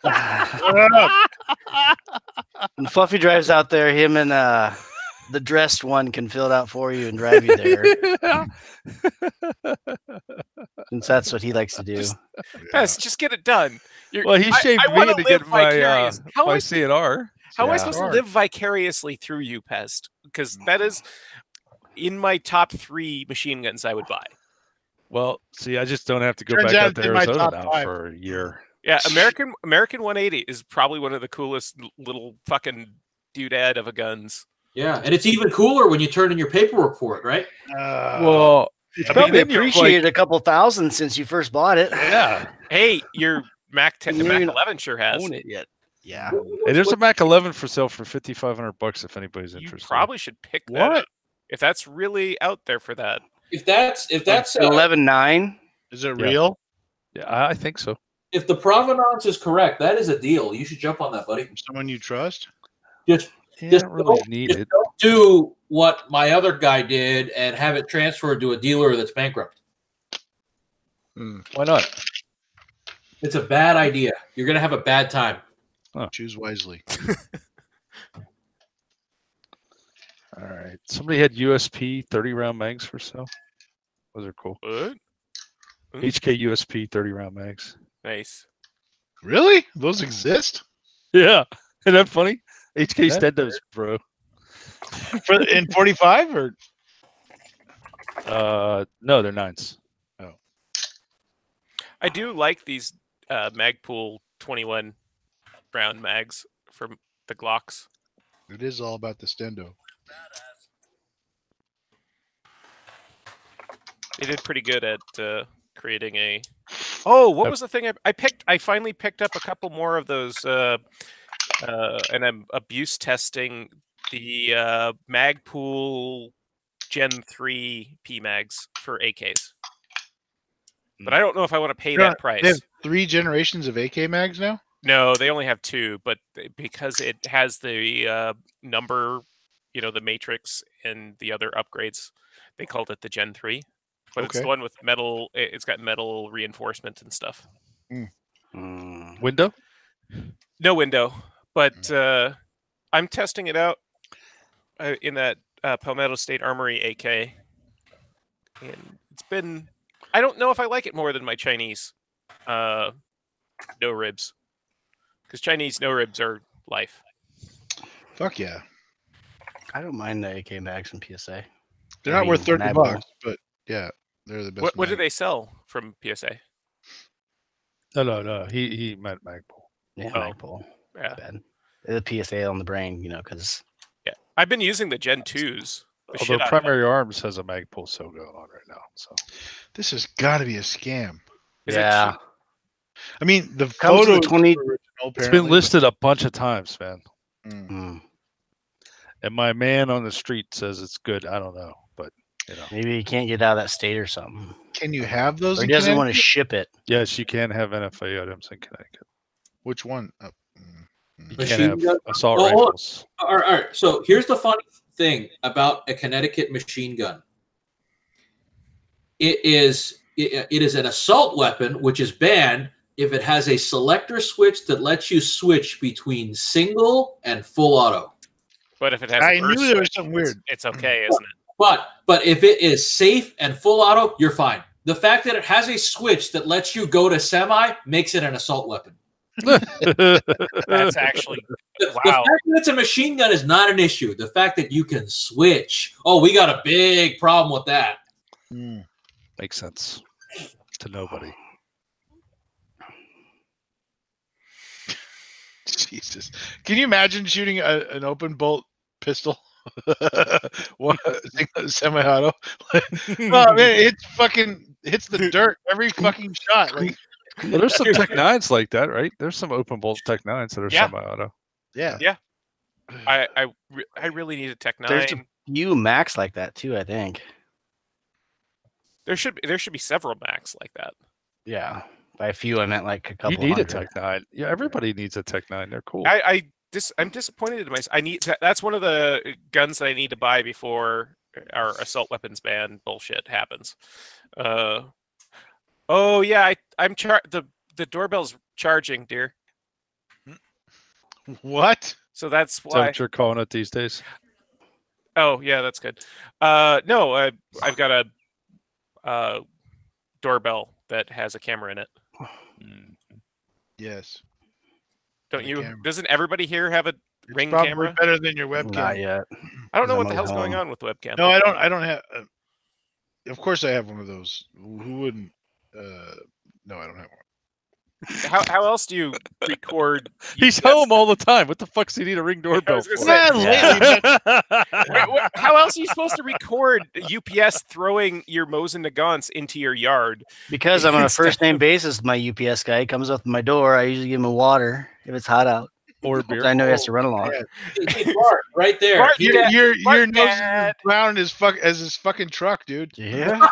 A: Shut up.
B: When Fluffy drives out there, him and the dressed one can fill it out for you and drive you there. Since that's what he likes to do.
C: Pest, just get it done.
D: Well, he shaved
C: I
D: me
C: wanna
D: to
C: live
D: get my
C: vicarious. How am I
D: CNR.
C: How am I
D: Yeah.
C: supposed to live vicariously through you, Pest? Because that is in my top 3 machine guns I would buy.
D: Well, see, I just don't have to go
A: Turns
D: back
A: out
D: out to
A: it's in my
D: Arizona
A: top
D: now
A: 5.
D: for a year.
C: Yeah, American 180 is probably one of the coolest little fucking doodad of a guns.
E: Yeah, and it's even cooler when you turn in your paperwork for it, right?
D: Well,
B: It's
D: I mean,
B: probably
D: then you're
B: appreciated a couple thousand since you first bought it.
D: yeah.
C: Hey, your Mac
B: You
C: Mac
B: even
C: 11 sure has.
B: Own it yet? Yeah.
D: Hey, there's a Mac 11 for sale for $5,500 if anybody's
C: You
D: interested.
C: probably should pick that
A: What?
C: up if that's really out there for that.
E: If that's
B: 11.9.
A: Is it
D: Yeah.
A: real?
D: Yeah, I think so.
E: if the provenance is correct, that is a deal. You should jump on that, buddy.
A: Someone you trust?
E: Just
D: Yeah, I
E: Just
D: don't really
E: don't-
D: need
E: just
D: it.
E: don't do what my other guy did and have it transferred to a dealer that's bankrupt.
D: Why not?
E: It's a bad idea. You're gonna have a bad time.
A: Choose wisely.
D: All right. Somebody had USP 30 round mags for sale. Those are cool.
C: What?
D: HK USP 30 round mags.
C: Nice.
A: Really? Those exist?
D: Yeah. Isn't that funny? HK
A: That's
D: Stendos, bro.
A: In 45 or?
D: No, they're 9s.
C: I do like these Magpul 21 round mags from the Glocks.
A: It is all about the stendo.
C: They did pretty good at creating a. Oh, what was the thing I picked? I finally picked up a couple more of those, and I'm abuse testing the Magpul Gen 3 PMags for AKs. But I don't know if I want to pay that price.
A: They have 3 generations of AK mags now?
C: No, they only have 2, but because it has the number, the matrix and the other upgrades, they called it the Gen 3. But it's the one with metal. It's got metal reinforcement and stuff.
D: Window?
C: No window, but I'm testing it out in that Palmetto State Armory AK, and it's been. I don't know if I like it more than my Chinese no ribs, because Chinese no ribs are life.
A: Fuck yeah.
B: I don't mind the AK mags from PSA.
A: They're not worth $30,
B: Magpul.
A: but yeah, they're the best.
C: What do
A: mag.
C: they sell from PSA?
D: No. He meant Magpul.
B: Yeah,
C: Oh.
B: Magpul.
C: Yeah,
B: Bad. The PSA on the brain, because
C: yeah. I've been using the Gen 2s. the shit
D: Although
C: out of them.
D: Primary Arms has a Magpul sale going on right now. So
A: This has got to be a scam.
C: Is it
B: yeah.
C: cheap?
A: I mean, the
B: Comes
A: photos
B: with 20
A: were original,
D: it's
A: apparently,
D: been listed a bunch of times, man.
A: but-
D: And my man on the street says it's good. I don't know, but
B: Maybe he can't get out of that state or something.
A: Can you have those?
B: Or he
A: in
B: doesn't want to
A: Connecticut?
B: ship it.
D: yes, you can have NFA items in Connecticut.
A: Which one?
D: You
E: Machine
D: can have
E: gun-
D: assault
E: Oh, hold on.
D: rifles.
E: All right. So here's the funny thing about a Connecticut machine gun. It is an assault weapon, which is banned if it has a selector switch that lets you switch between single and full auto.
C: But if it has,
A: I
C: a burst
A: knew there was
C: switch,
A: something weird.
C: It's okay, isn't it?
E: But if it is safe and full auto, you're fine. The fact that it has a switch that lets you go to semi makes it an assault weapon.
C: That's actually
E: The
C: wow.
E: fact that it's a machine gun is not an issue. The fact that you can switch. Oh, we got a big problem with that.
D: Makes sense to nobody.
A: Jesus, can you imagine shooting an open bolt pistol? Semi-auto. Oh man, hits the dirt every fucking shot. Like,
D: well, there's some Tech 9s like that, right? There's some open bolt Tech 9s that are semi-auto.
A: Yeah.
C: I really need a Tech 9.
B: There's a few Macs like that too, I think.
C: There should be several Macs like that.
B: Yeah. By a few, I meant like a couple.
D: You need
B: hundred.
D: a Tech 9. Yeah, everybody needs a Tech 9. They're cool.
C: I'm disappointed in myself. That's one of the guns that I need to buy before our assault weapons ban bullshit happens. Oh yeah, the doorbell's charging, dear.
A: What?
C: So that's
D: Is that
C: why.
D: what you're calling it these days?
C: Oh yeah, that's good. No, I've got a doorbell that has a camera in it.
A: Yes.
C: Don't you?
A: Camera.
C: Doesn't everybody here have a
A: It's
C: Ring
A: probably
C: camera?
A: better than your webcam.
B: Not yet.
C: I don't know what
B: I'm
C: the hell's going
B: home.
C: on with the webcam.
A: No, I don't have. Of course, I have one of those. Who wouldn't? No, I don't have one.
C: How else do you record?
D: He's
C: UPS?
D: home all the time. What the fuck does he need a Ring doorbell
C: was gonna
D: for?
C: say-
A: Lately,
C: How else are you supposed to record UPS throwing your Mosin Nagants into your yard?
B: Because I'm on a first name basis with my UPS guy. He comes up to my door. I usually give him water if it's hot out.
D: Or beer.
B: I know he has to run along.
E: Hey, Bart, right there.
C: Bart,
A: your
C: Bart
A: nose is
C: Dad.
A: as brown as his fucking truck, dude.
B: Yeah.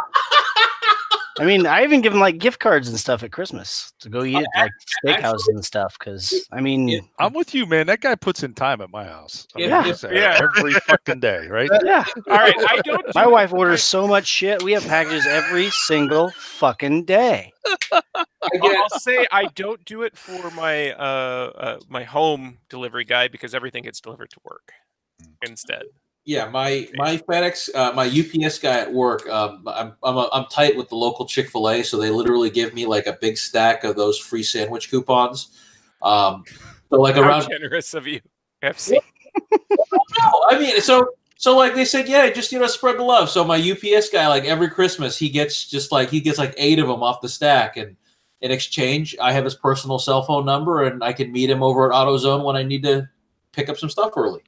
B: I mean, I even give him like gift cards and stuff at Christmas to go eat at like steakhouses and stuff. Because I mean,
D: I'm with you, man. That guy puts in time at my house. I mean,
B: Yeah.
D: he's there
C: Yeah.
D: every fucking day, right?
B: yeah.
C: All right, I don't.
B: My wife orders so much shit. We have packages every single fucking day.
C: I'll say I don't do it for my my home delivery guy because everything gets delivered to work instead.
E: Yeah, my FedEx, my UPS guy at work. I'm tight with the local Chick-fil-A, so they literally give me like a big stack of those free sandwich coupons. So like
C: How
E: around.
C: generous of you, FC.
E: No, I mean, so like they said, yeah, just spread the love. So my UPS guy, like every Christmas, he gets like 8 of them off the stack, and in exchange, I have his personal cell phone number, and I can meet him over at AutoZone when I need to pick up some stuff early.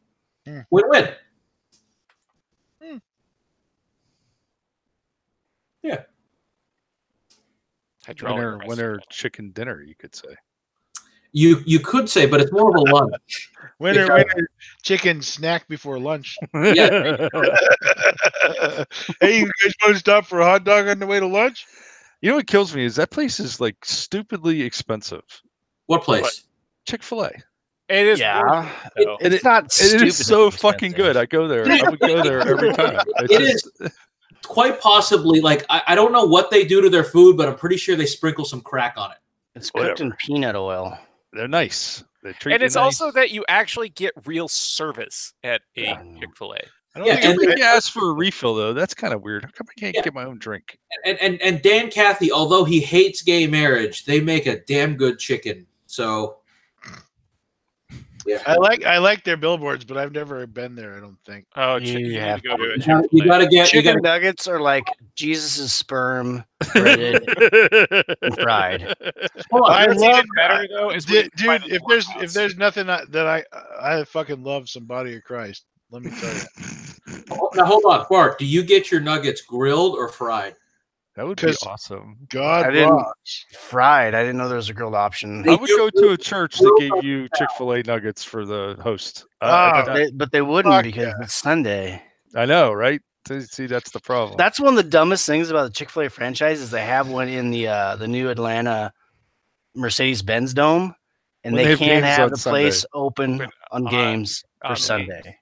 E: Win-win. Yeah.
D: Winter chicken dinner, you could say.
E: You could say, but it's more of a lunch.
A: Winter chicken snack before lunch.
E: Yeah.
A: Hey, you guys want to stop for a hot dog on the way to lunch?
D: You know what kills me is that place is like stupidly expensive.
E: What place?
D: Chick-fil-A.
C: It is.
B: Yeah.
C: worth it, though.
B: It's not
D: It
B: stupid.
D: is so fucking good. I go there. I would go there every time.
E: It is quite possibly like I don't know what they do to their food, but I'm pretty sure they sprinkle some crack on it.
B: It's cooked in peanut oil.
D: They're nice. They treat
C: And
D: you
C: it's
D: nice.
C: also that you actually get real service at a Chick-fil-A.
A: I don't
E: Yeah,
A: think
E: and-
A: it's-
D: You ask for a refill though. That's kind of weird. How come I can't get my own drink?
E: And Dan Cathy, although he hates gay marriage, they make a damn good chicken. So yeah.
A: I like their billboards, but I've never been there. I don't think.
C: Oh,
B: You
C: you need
B: have
C: to go to a
E: You
C: Chick-fil-A.
E: gotta get
B: Chicken nuggets are like Jesus' sperm breaded and fried.
E: hold on.
A: I
C: What's
A: love
C: even better though is when
A: dude.
C: you find
A: If
C: the
A: there's nothing that I fucking love some body of Christ. Let me tell you.
E: Now hold on, Bart. Do you get your nuggets grilled or fried?
D: That would be
A: 'Cause-
D: awesome.
A: God
B: I didn't-
A: rocks.
B: Fried. I didn't know there was a grilled option.
D: I would go to a church that gave you Chick-fil-A nuggets for the host.
B: But they wouldn't
A: Fuck
B: because
A: yeah.
B: it's Sunday.
D: I know, right? See, that's the problem.
B: That's one of the dumbest things about the Chick-fil-A franchise is they have one in the new Atlanta Mercedes-Benz Dome, and
D: When
B: they
D: they have
B: can't
D: games
B: have
D: on
B: the
D: Sunday.
B: place open on games
C: on
B: for
C: the
B: Sunday.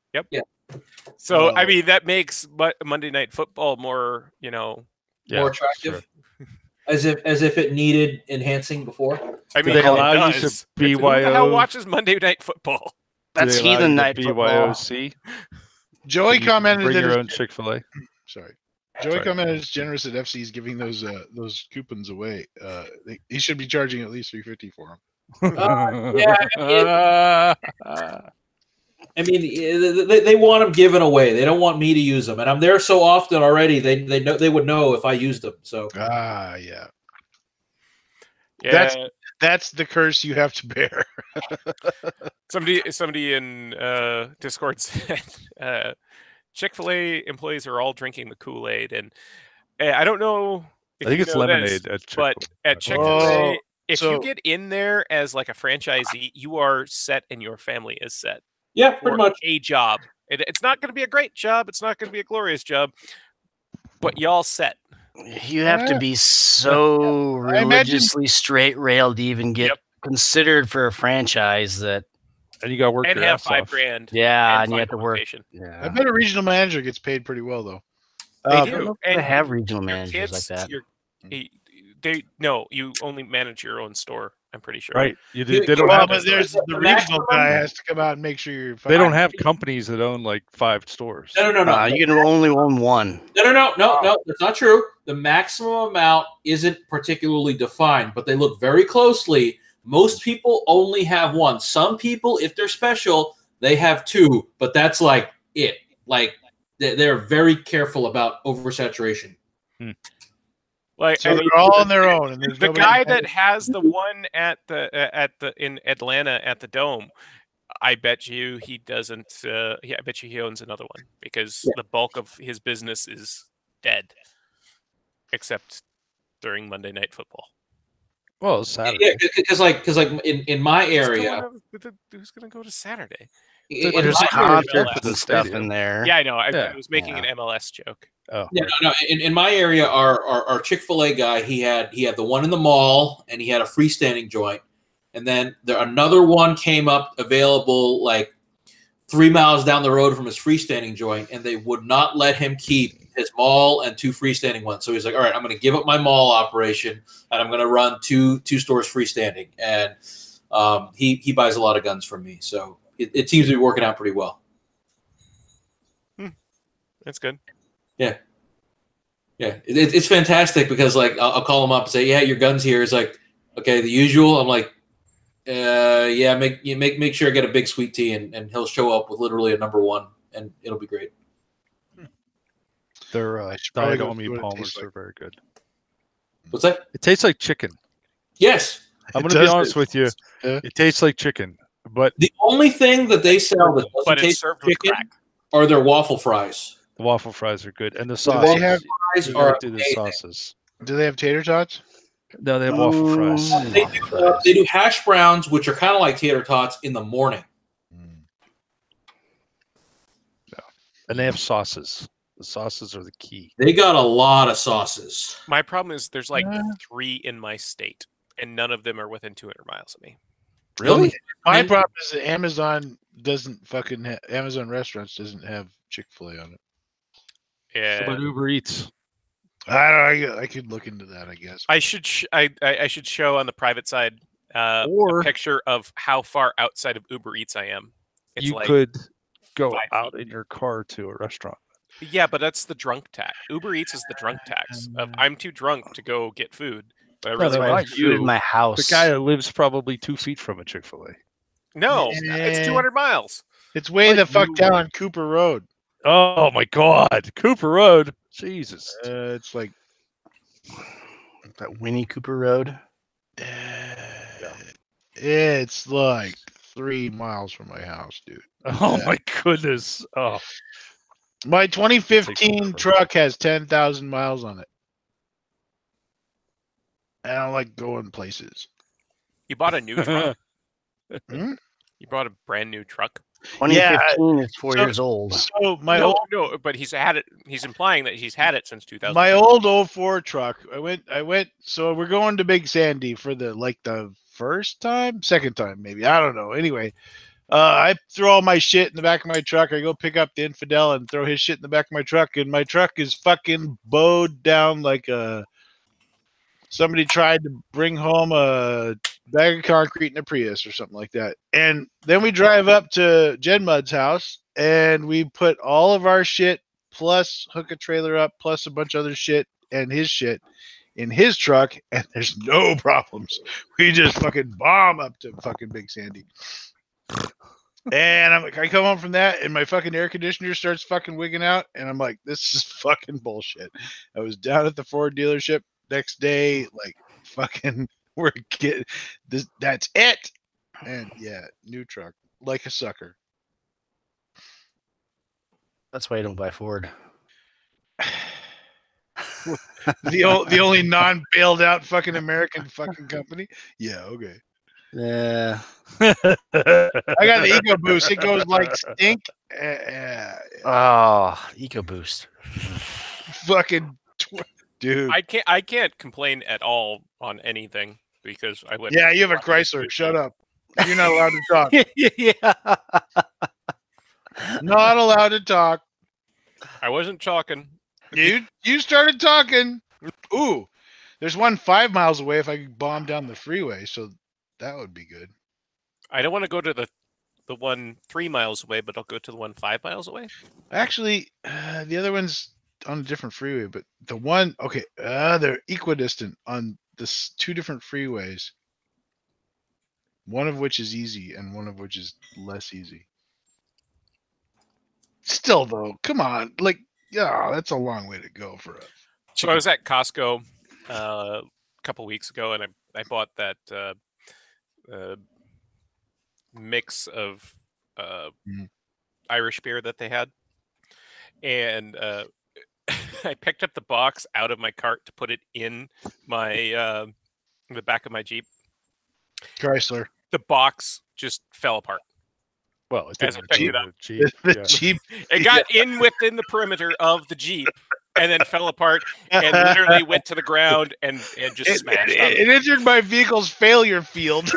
C: So I
A: Well-
C: mean that makes Monday Night Football more,
E: More
D: Yeah,
E: attractive?
D: sure.
E: As if it needed enhancing before?
C: I
D: Do
C: mean,
D: they
C: it
D: allow you to
C: does. Who the hell
D: BYO?
C: watches Monday Night Football?
B: That's
D: Do they allow
B: heathen
D: you to
B: night football.
D: BYOC?
A: Joey
D: Can you
A: commented
D: bring
A: that
D: your
A: his-
D: own Chick-fil-A.
A: Sorry. Joey
D: Sorry.
A: commented it's generous that FC is giving those coupons away. He should be charging at least $3.50 for them.
E: I mean, they want them given away. They don't want me to use them, and I'm there so often already. They would know if I used them. So
A: yeah.
C: Yeah.
A: That's the curse you have to bear.
C: Somebody in Discord said Chick-fil-A employees are all drinking the Kool-Aid, and I don't know if
D: I think
C: you
D: it's
C: know
D: lemonade
C: this,
D: at Chick-fil-A.
C: but at Chick-fil-A, if
A: so-
C: you get in there as like a franchisee, you are set and your family is set
E: yeah,
C: for
E: pretty much.
C: a job. It's not going to be a great job. It's not going to be a glorious job, but y'all set.
B: You have to be so
A: I imagine-
B: religiously straight railed to even get
C: Yep.
B: considered for a franchise that,
D: And you got to work
C: And
D: your
C: have
D: ass
C: $5
D: off.
C: grand.
B: yeah, and you
C: find
B: have to work.
C: motivation.
A: I
B: Yeah.
A: bet a regional manager gets paid pretty well though.
C: They
B: I
C: do.
B: don't know if
C: And
B: they have
C: you-
B: regional
C: your
B: managers like
C: kids,
B: that.
C: no, you only manage your own store. I'm pretty sure.
D: Right. You do,
E: You-
D: they don't
A: Well,
D: have
A: but there's the regional
E: maximum-
A: guy has to come out and make sure you're.
D: they don't
A: fine.
D: have companies that own like 5 stores.
E: No.
B: You can only own one.
E: No, that's not true. The maximum amount isn't particularly defined, but they look very closely. Most people only have one. Some people, if they're special, they have 2, but that's like it. Like they're very careful about oversaturation.
C: Like
A: So
C: I mean,
A: they're all on their own, and there's
C: the
A: nobody-
C: guy that has the one at the in Atlanta at the Dome, I bet you he doesn't. I bet you he owns another one because the bulk of his business is dead, except during Monday Night Football.
D: Well, it's Saturday.
E: Yeah, because like in my area,
C: Who's going to go to Saturday?
E: in
B: There's
E: my
B: concerts
C: MLS.
B: and stuff in there.
C: Yeah, I know. I
D: Yeah.
C: was making
B: Yeah.
C: an MLS joke.
D: Oh,
E: Yeah, no. In my area, our Chick-fil-A guy, he had the one in the mall, and he had a freestanding joint, and then another one came up available like 3 miles down the road from his freestanding joint, and they would not let him keep his mall and 2 freestanding ones. So he's like, "All right, I'm going to give up my mall operation, and I'm going to run two stores freestanding." And he buys a lot of guns from me, so it seems to be working out pretty well.
C: That's good.
E: Yeah, it's fantastic because like I'll call him up and say, "Yeah, your gun's here." He's like, "Okay, the usual." I'm like, "Yeah, make sure I get a big sweet tea," and he'll show up with literally a number 1, and it'll be great.
D: their
A: should probably
D: diet
A: go
D: omi
A: see what it
D: palmers
A: tastes like.
D: are very good.
E: What's that?
D: It tastes like chicken.
E: Yes,
D: I'm
A: It
D: going to be
A: does
D: honest with you.
A: Yeah.
D: It tastes like chicken, but
E: the only thing that they sell that doesn't
C: But it's
E: taste
C: served
E: like
C: with
E: chicken
C: crack.
E: are their waffle fries.
D: the waffle fries are good, and the
A: Do
D: sauces.
A: they have?
E: Fries
D: You
E: are
D: gotta do the
E: amazing.
D: sauces.
A: Do they have tater tots?
D: No, they have waffle fries.
E: They do hash browns, which are kind of like tater tots in the morning.
D: And they have sauces. The sauces are the key.
E: They got a lot of sauces.
C: My problem is there's like 3 in my state, and none of them are within 200 miles of me.
D: Really?
A: My
E: And-
A: problem is that Amazon doesn't fucking Amazon restaurants doesn't have Chick-fil-A on it.
C: Yeah.
D: What about Uber Eats?
A: I don't know. I could look into that. I guess.
C: I should I should show on the private side
D: Or-
C: a picture of how far outside of Uber Eats I am. It's
D: You
C: like,
D: could go
C: 5
D: out
C: feet.
D: in your car to a restaurant.
C: yeah, but that's the drunk tax. Uber Eats is the drunk tax. I'm too drunk to go get food, but I
D: No,
C: really
D: no,
C: want
D: not
C: to.
B: Food in
D: you.
B: my
D: The
B: house.
D: guy that lives probably 2 feet from a Chick-fil-A.
C: No,
A: Yeah.
C: it's 200 miles.
A: It's way
D: Like
A: the fuck
D: you-
A: down on Cooper Road.
D: Oh my God, Cooper Road. Jesus.
A: It's like
B: That Winnie Cooper Road.
A: it's like 3 miles from my house, dude.
D: Oh my goodness. Oh,
A: My
D: Take
A: 2015
D: over.
A: truck has 10,000 miles on it. I don't like going places.
C: You bought a new truck.
A: Hmm?
C: You bought a brand new truck.
B: 2015 is 4
A: so-
B: years old.
A: So my
C: no,
A: old
C: no, but he's had it. He's implying that he's had it since 2000.
A: my old 04 truck. I went. So we're going to Big Sandy for the first time, second time maybe. I don't know. Anyway, I throw all my shit in the back of my truck. I go pick up the infidel and throw his shit in the back of my truck, and my truck is fucking bowed down like a. Somebody tried to bring home a bag of concrete in a Prius or something like that. And then we drive up to Jen Mudd's house and we put all of our shit plus hook a trailer up plus a bunch of other shit and his shit in his truck, and there's no problems. We just fucking bomb up to fucking Big Sandy. And I come home from that, and my fucking air conditioner starts fucking wigging out, and I'm like, this is fucking bullshit. I was down at the Ford dealership next day, like fucking, we're getting this. That's it. And yeah, new truck, like a sucker.
B: That's why you don't buy Ford.
A: The only non bailed out fucking American fucking company. Yeah, okay.
B: Yeah.
A: I got the EcoBoost. It goes like stink.
B: Oh, EcoBoost.
A: Fucking dude.
C: I can't complain at all on anything because I went.
A: Yeah, you have a Chrysler. Shut up. You're not allowed to talk.
B: Yeah.
A: Not allowed to talk.
C: I wasn't talking.
A: You started talking. Ooh, there's one 5 miles away if I could bomb down the freeway, so that would be good.
C: I don't want to go to the one 3 miles away, but I'll go to the one 5 miles away.
A: Actually, the other one's on a different freeway, but the one, okay, they're equidistant on this 2 different freeways. One of which is easy and one of which is less easy. Still though, come on, like, yeah, that's a long way to go for a.
C: So I was at Costco a couple weeks ago, and I bought that mix of Irish beer that they had, and I picked up the box out of my cart to put it in my the back of my Jeep.
A: Chrysler.
C: The box just fell apart.
D: Well, it
C: As I picked it up.
D: Jeep.
A: The Jeep.
C: It got in within the perimeter of the Jeep and then fell apart and literally went to the ground and just smashed up.
A: It entered my vehicle's failure field.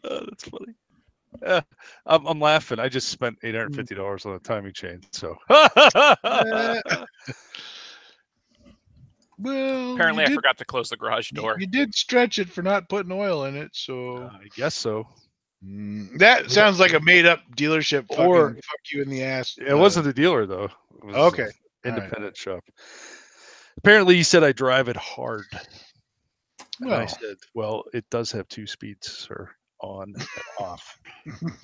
D: Oh, that's funny. I'm laughing. I just spent $850 on a timing chain. So
A: well,
C: apparently, I forgot to close the garage door.
A: You did stretch it for not putting oil in it, so
D: I guess so.
A: That sounds like a made-up dealership.
D: Or
A: fuck you in the ass.
D: It wasn't a dealer though. It was
A: Okay.
D: an independent shop. Apparently, he said I drive it hard. And I said, "Well, it does have 2 speeds, sir, on and off.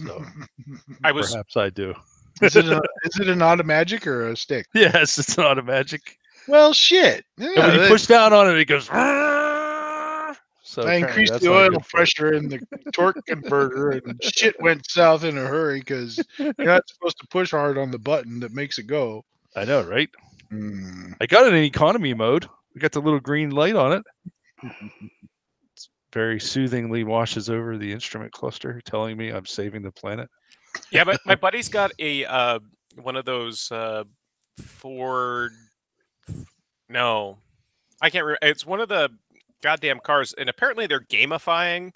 D: So perhaps I do."
A: Is it an automagic or a stick?
D: Yes, it's an automagic.
A: Well, shit. Yeah,
D: and when you push down on it, it goes. So
A: I increased the oil pressure in the torque converter, and shit went south in a hurry because you're not supposed to push hard on the button that makes it go.
D: I know, right? I got it in economy mode. We got the little green light on it. It's very soothingly washes over the instrument cluster, telling me I'm saving the planet.
C: Yeah, but my buddy's got a one of those Ford. No, I can't remember. It's one of the goddamn cars, and apparently they're gamifying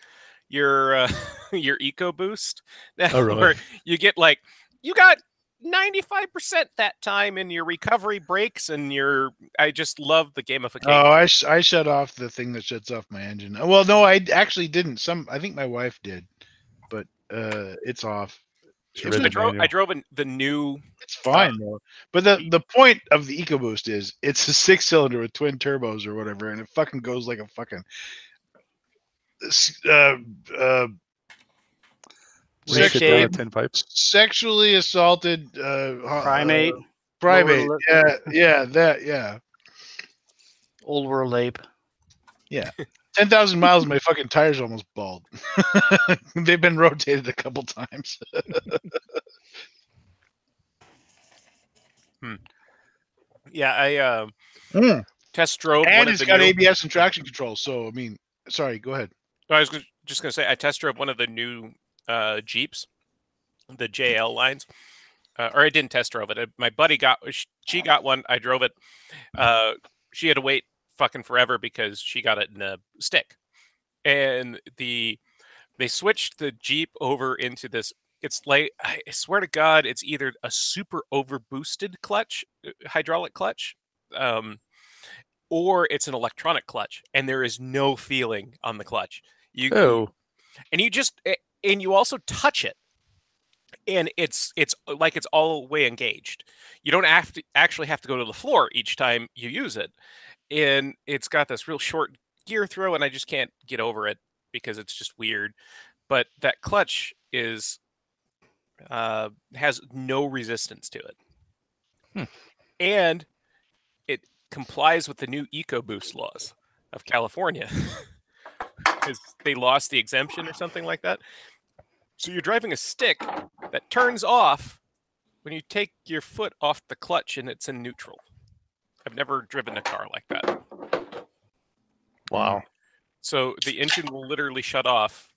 C: your your EcoBoost.
D: Oh, really?
C: Where you get like you got 95% that time in your recovery brakes, and I just love the gamification.
A: Oh, I shut off the thing that shuts off my engine. Well, no, I actually didn't. I think my wife did, but it's off.
C: I drove the new.
A: It's fine though. But the point of the EcoBoost is it's a 6-cylinder with twin turbos or whatever, and it fucking goes like a fucking sexually assaulted
B: primate.
A: Yeah.
B: Old world ape.
A: Yeah. 10,000 miles, my fucking tires almost bald. They've been rotated a couple times.
C: Yeah, I test drove
A: and
C: one of
A: it's
C: the
A: got
C: new...
A: ABS and traction control. So, I mean, sorry, go ahead.
C: I was just going to say, I test drove one of the new Jeeps, the JL lines. Or I didn't test drove it. My buddy she got one. I drove it. She had to wait fucking forever because she got it in a stick, and they switched the Jeep over into this. It's like, I swear to God, it's either a super over boosted clutch, hydraulic clutch, or it's an electronic clutch, and there is no feeling on the clutch. And you also touch it, and it's like it's all the way engaged. You don't actually have to go to the floor each time you use it, and it's got this real short gear throw, and I just can't get over it because it's just weird. But that clutch is has no resistance to it, and it complies with the new EcoBoost laws of California because they lost the exemption or something like that. So you're driving a stick that turns off when you take your foot off the clutch and it's in neutral. I've never driven a car like that.
D: Wow.
C: So the engine will literally shut off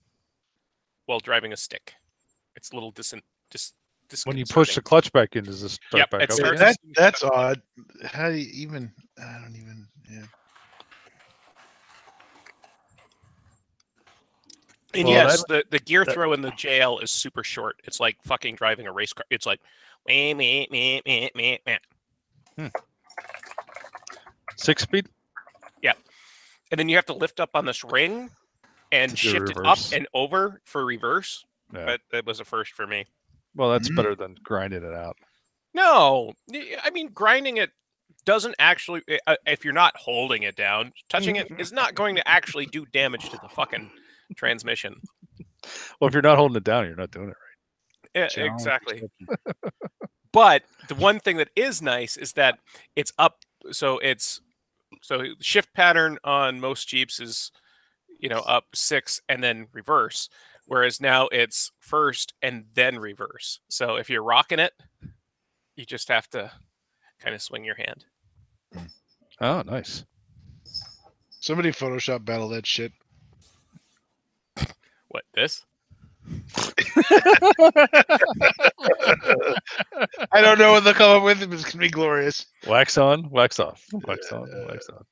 C: while driving a stick. It's a little
D: When you push the clutch back in, does this start back up?
A: That's odd. How do you even? I don't even. Yeah.
C: And yes, the gear throw in the JL is super short. It's like fucking driving a race car. It's like, meh.
D: 6-speed?
C: Yeah. And then you have to lift up on this ring and shift it up and over for reverse.
D: Yeah.
C: That was a first for me.
D: Well, that's better than grinding it out.
C: No, I mean, grinding it doesn't actually, if you're not holding it down, touching it is not going to actually do damage to the fucking transmission.
D: Well, if you're not holding it down, you're not doing it right.
C: Yeah, exactly. But the one thing that is nice is that it's up. So shift pattern on most Jeeps is, up 6 and then reverse. Whereas now it's first and then reverse. So if you're rocking it, you just have to kind of swing your hand.
D: Oh, nice.
A: Somebody Photoshop battle that shit.
C: What, this?
A: I don't know what they'll come up with, but it's going to be glorious.
D: Wax on, wax off. Wax on, wax off.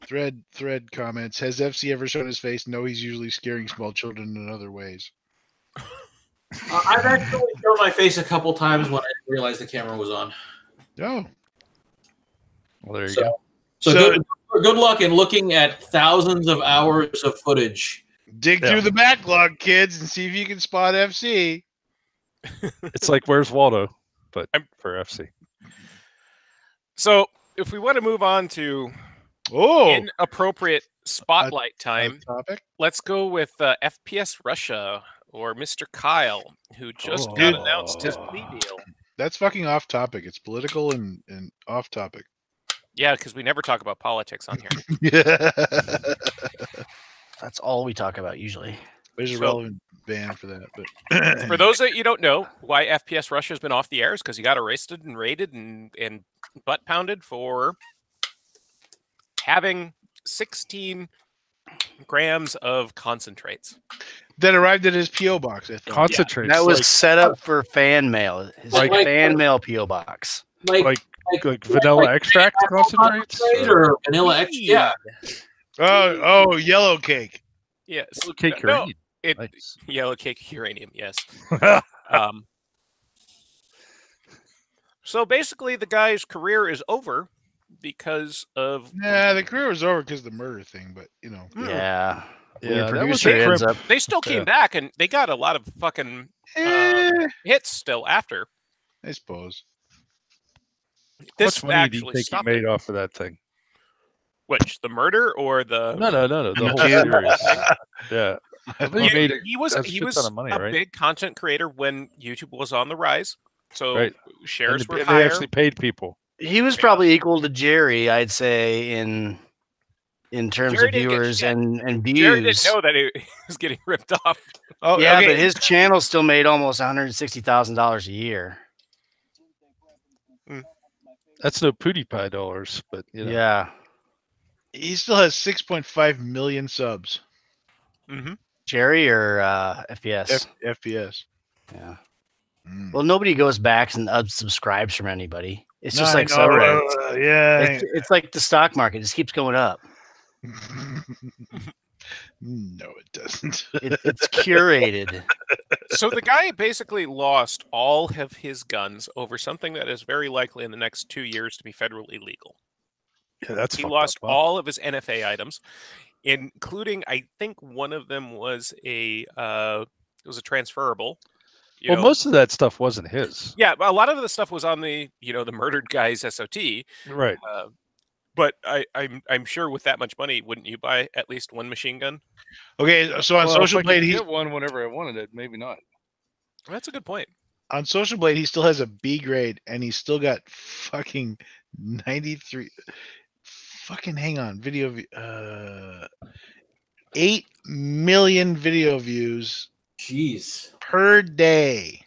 A: Thread comments. Has FC ever shown his face? No, he's usually scaring small children in other ways.
E: I've actually shown my face a couple times when I didn't realize the camera was on.
A: Oh.
D: Well, there you go.
E: So good luck in looking at thousands of hours of footage.
A: Dig through the backlog, kids, and see if you can spot FC.
D: It's like Where's Waldo, but for FC.
C: So if we want to move on to inappropriate spotlight time, let's go with FPS Russia or Mr. Kyle, who just got announced his plea deal.
A: That's fucking off topic. It's political and off topic.
C: Yeah, because we never talk about politics on here.
A: Yeah.
B: That's all we talk about usually.
A: There's a relevant ban for that. But
C: for those that you don't know, why FPS Russia has been off the air is because he got arrested and raided and butt pounded for having 16 grams of concentrates
A: that arrived at his PO box. I thought.
D: Concentrates.
B: That was set up for fan mail. His fan mail PO box.
D: Like vanilla extract concentrates
E: or vanilla extract. Yeah.
A: Oh, yellow cake.
C: Yes.
D: Yellow cake uranium.
C: Nice. Yellow cake uranium. Yes. So basically, the guy's career is over because of.
A: Yeah, the career was over because of the murder thing, but
B: Yeah.
D: Yeah,
B: producer ends up.
C: They still came back and they got a lot of fucking hits still after.
A: I suppose.
C: This
D: How much money do you think he made off of that thing?
C: Which, the murder or the?
D: No. The whole series. Yeah.
C: He was a big content creator when YouTube was on the rise. So shares were higher.
D: They actually paid people.
B: He was probably equal to Jerry, I'd say, in terms of viewers and views.
C: Jerry didn't know that he was getting ripped off.
B: Oh, yeah, but his channel still made almost $160,000 a year.
D: That's no PewDiePie dollars, but
B: yeah.
A: He still has 6.5 million subs.
C: Mm-hmm.
B: Jerry or FPS?
A: FPS.
B: Yeah. Well, nobody goes back and unsubscribes from anybody. It's just like subreddits.
A: Yeah.
B: It's like the stock market. It just keeps going up.
A: No, it doesn't.
B: It's curated.
C: So the guy basically lost all of his guns over something that is very likely in the next 2 years to be federally illegal.
D: Yeah,
C: he lost all of his NFA items, including, I think one of them was a It was a transferable.
D: Well, most of that stuff wasn't his.
C: Yeah, a lot of the stuff was on the the murdered guy's SOT.
D: Right.
C: But I'm sure with that much money, wouldn't you buy at least one machine gun?
A: Okay, so on Social Blade,
D: he
A: he
D: get one whenever I wanted it. Maybe not.
C: That's a good point.
A: on Social Blade he still has a B grade, and he's still got fucking 93. Fucking hang on, 8 million video views.
E: Jeez.
A: Per day.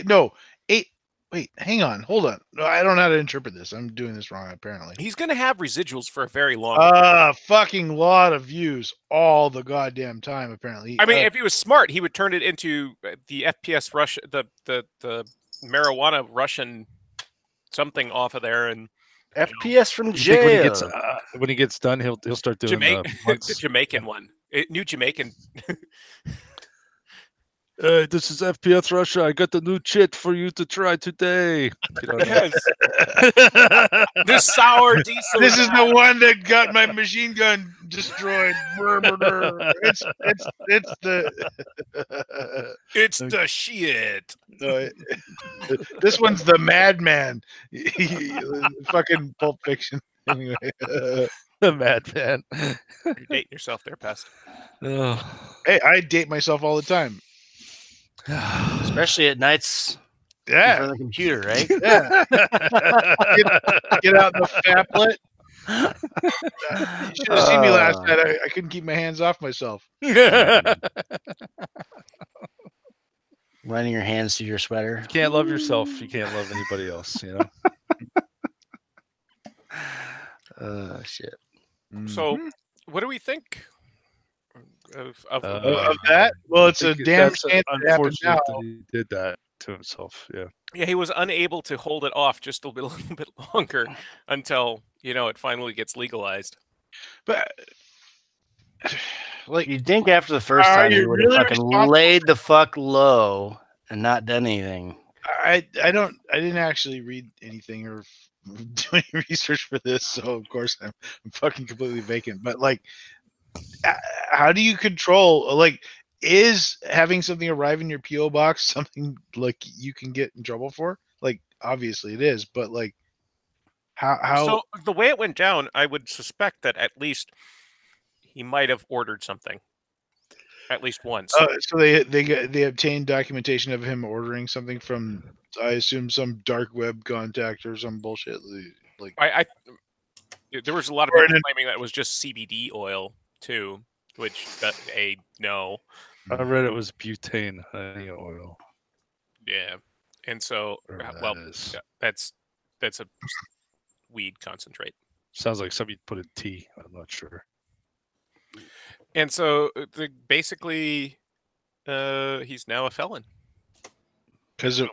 A: No, 8. Wait, hang on, hold on. No, I don't know how to interpret this. I'm doing this wrong, apparently.
C: He's going to have residuals for a very long time.
A: Fucking lot of views all the goddamn time, apparently.
C: I mean, if he was smart, he would turn it into the FPS rush, the marijuana Russian something off of there, and
B: FPS from
D: You think
B: jail.
D: when he gets done, he'll start doing
C: the Jamaican one, new Jamaican.
D: This is FPS Russia. I got the new chit for you to try today.
C: Yes. This sour diesel.
A: This is the one that got my machine gun destroyed.
C: It's the shit.
A: This one's the madman. Fucking Pulp Fiction. Anyway,
D: The madman.
C: You're dating yourself there, Pest.
A: hey, I date myself all the time.
B: Especially at nights in
A: Yeah,
B: front of the computer, right?
A: yeah. Get out the phablet. You should have seen me last night. I couldn't keep my hands off myself.
B: Running your hands through your sweater.
D: You can't love yourself. You can't love anybody else.
B: Shit.
C: So, what do we think of
A: Of that? Well, it's a damn shame that happened
D: unfortunate
A: now.
D: that he did that to himself. Yeah.
C: Yeah, he was unable to hold it off just a little bit longer until it finally gets legalized.
A: But like,
B: You'd think after the first
A: Are
B: time
A: you
B: he would
A: really
B: have fucking
A: responsible
B: laid the fuck low and not done anything.
A: I didn't actually read anything or do any research for this, so of course I'm fucking completely vacant. But like, how do you control? Like, is having something arrive in your PO box something like you can get in trouble for? Like, obviously it is, but like, how?
C: So the way it went down, I would suspect that at least he might have ordered something, at least once.
A: So they obtained documentation of him ordering something from, I assume, some dark web contact or some bullshit. Like,
C: There was a lot of people claiming that it was just CBD oil too, which no.
D: I read it was butane oil.
C: Yeah, and so that's a weed concentrate.
D: Sounds like something you put in tea. I'm not sure.
C: And so basically, he's now a felon.
A: because of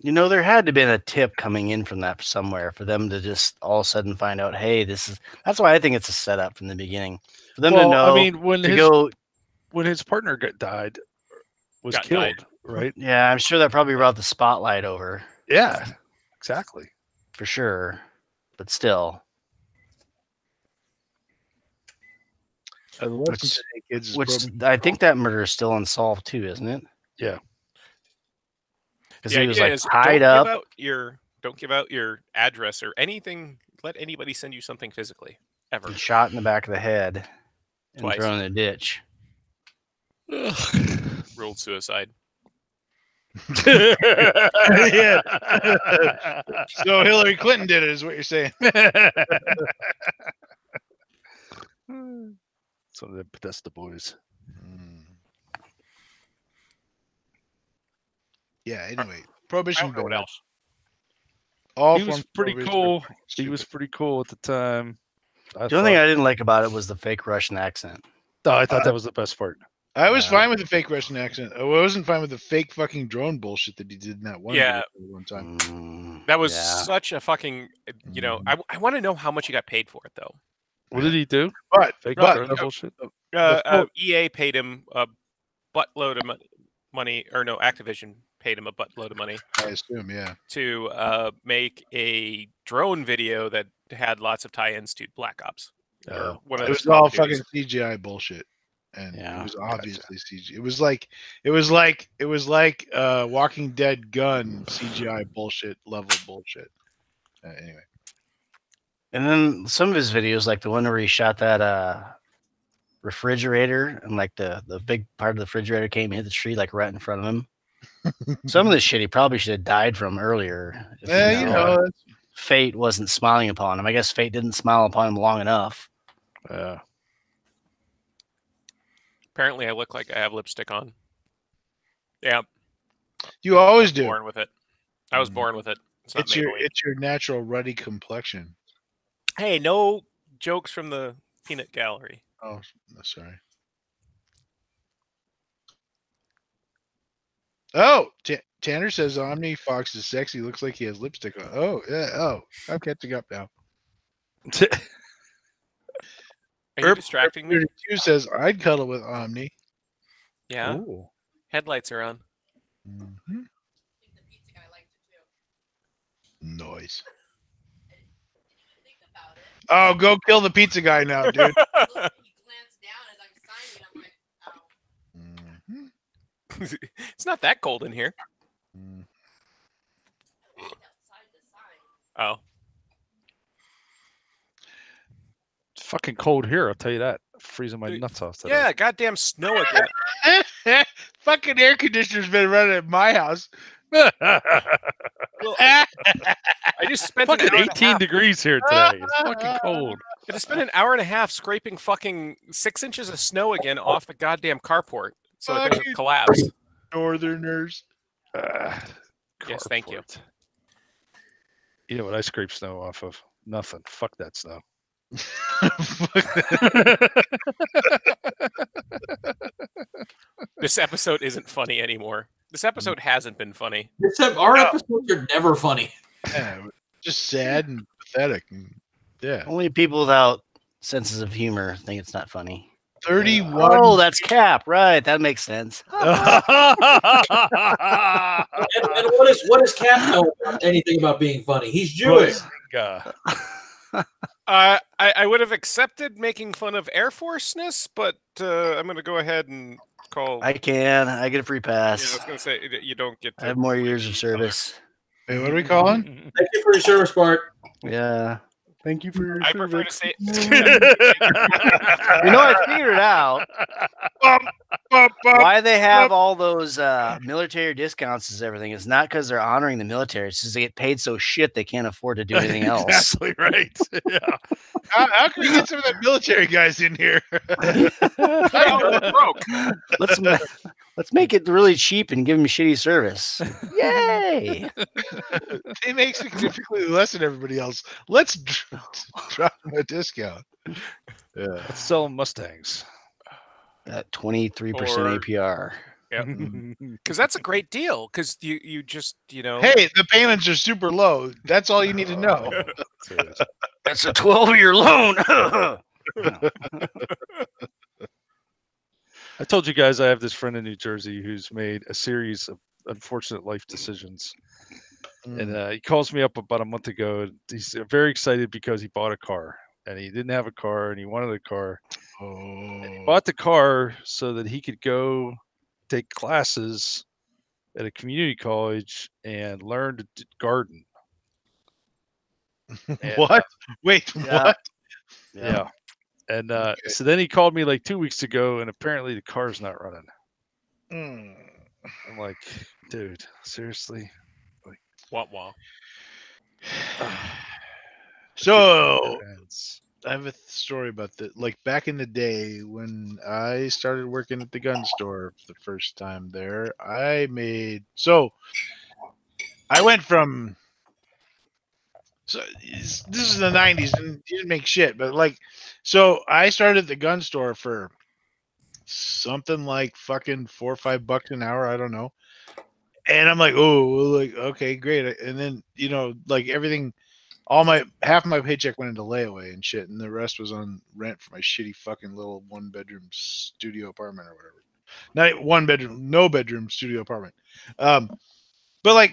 B: There had to have been a tip coming in from that somewhere for them to just all of a sudden find out, hey, that's why I think it's a setup from the beginning. For them to know.
D: I mean, when his partner was killed, right?
B: Yeah, I'm sure that probably brought the spotlight over.
D: Yeah, exactly.
B: For sure. But still. Which I think that murder is still unsolved too, isn't it?
D: Yeah.
B: Because he was like tied up.
C: Don't give out your address or anything. Let anybody send you something physically ever.
B: Shot in the back of the head and
C: Twice.
B: thrown in a ditch.
C: Ruled suicide.
A: Yeah. So Hillary Clinton did it, is what you're saying.
D: Some of the Podesta boys.
A: Yeah. Anyway, prohibition.
C: What else?
A: All
D: He was pretty cool. He was pretty cool at the time.
B: The only thing I didn't like about it was the fake Russian accent.
D: Oh, I thought that was the best part.
A: I was fine with the fake Russian accent. I wasn't fine with the fake fucking drone bullshit that he did in that one video one time.
C: That was such a fucking. I want to know how much he got paid for it though.
D: What did he do?
A: But
D: drone bullshit.
C: EA paid him a buttload of money, or no, Activision paid him a buttload of money.
A: I assume, yeah.
C: To make a drone video that had lots of tie-ins to Black Ops.
A: It was all fucking CGI bullshit. and
B: Yeah,
A: it was obviously CG. It was like Walking Dead gun CGI bullshit level bullshit. Anyway,
B: and then some of his videos, like the one where he shot that refrigerator, and like the big part of the refrigerator came and hit the tree like right in front of him. Some of this shit he probably should have died from earlier. If,
A: you know,
B: fate wasn't smiling upon him. I guess fate didn't smile upon him long enough.
D: Yeah.
C: Apparently, I look like I have lipstick on. Yeah,
A: you always do.
C: born with it. I was born with it.
A: It's your natural ruddy complexion.
C: Hey, no jokes from the peanut gallery.
A: Oh, sorry. Oh, Tanner says Omni Fox is sexy. Looks like he has lipstick on. Oh, yeah. Oh, I'm catching up now.
C: Are you distracting me?
A: 32 says I'd cuddle with Omni.
C: Yeah.
D: Ooh.
C: Headlights are on.
A: Mm-hmm. Noise. Oh, go kill the pizza guy now, dude. Mm-hmm.
C: It's not that cold in here.
A: Mm.
C: Oh.
D: It's fucking cold here, I'll tell you that. Freezing my
C: Dude,
D: nuts off today.
C: Yeah, goddamn snow again.
A: Fucking air conditioner's been running at my house.
C: Well, I just spent
D: Fucking
C: an hour and a
D: 18
C: half.
D: degrees here today. It's fucking cold.
C: I just spent an hour and a half scraping fucking 6 inches of snow again off the goddamn carport, so it doesn't
A: Fucking
C: collapse.
A: Northerners.
C: Yes, thank you.
D: Carport. You know what I scrape snow off of? Nothing. Fuck that snow.
C: This episode isn't funny anymore. This episode hasn't been funny.
E: Our episodes are never funny.
A: Yeah, just sad and pathetic. Yeah.
B: Only people without senses of humor think it's not funny.
A: 31.
B: Oh, that's Cap, right? That makes sense.
E: And what does Cap know about anything about being funny? He's Jewish.
C: I would have accepted making fun of Air Force-ness, but I'm going to go ahead and call.
B: I can. I get a free
C: Yeah, I
B: pass.
C: was going to say you don't get.
B: I have more years of service.
A: Hey, what are we calling?
E: Thank you for your service, Bart.
B: Yeah. Thank you for your
C: I
B: service.
C: prefer to say.
B: You know, I figured it out. Why they have all those military discounts is everything. It's not because they're honoring the military. It's just they get paid so shit they can't afford to do anything else.
D: Exactly right. Yeah.
A: How can we get some of the military guys in here?
C: We're broke.
B: Let's make it really cheap and give them shitty service. Yay!
A: They make significantly less than everybody else. Let's drop them a discount. Yeah.
D: Let's sell Mustangs.
B: At 23%
C: Or-
B: APR.
C: Yeah, because that's a great deal. Because you just
A: Hey, the payments are super low. That's all you need to know.
B: That's a 12-year loan.
D: I told you guys I have this friend in New Jersey who's made a series of unfortunate life decisions. And he calls me up about a month ago. He's very excited because he bought a car. And he didn't have a car and he wanted a car. And he bought the car so that he could go take classes at a community college and learn to garden. And,
A: What? Wait,
B: Yeah.
A: what?
D: Yeah. And so then he called me like 2 weeks ago, and apparently the car's not running.
A: Mm.
D: I'm like, dude, seriously?
C: wah.
A: So I have a story about that. Like back in the day when I started working at the gun store for the first time there, I went from. So this is the 90s and you didn't make shit, but so I started the gun store for something like fucking $4 or $5 an hour. I don't know. And I'm like, okay, great. And then, everything, half of my paycheck went into layaway and shit. And the rest was on rent for my shitty fucking little 1-bedroom studio apartment or whatever. Not 1-bedroom, no bedroom studio apartment. But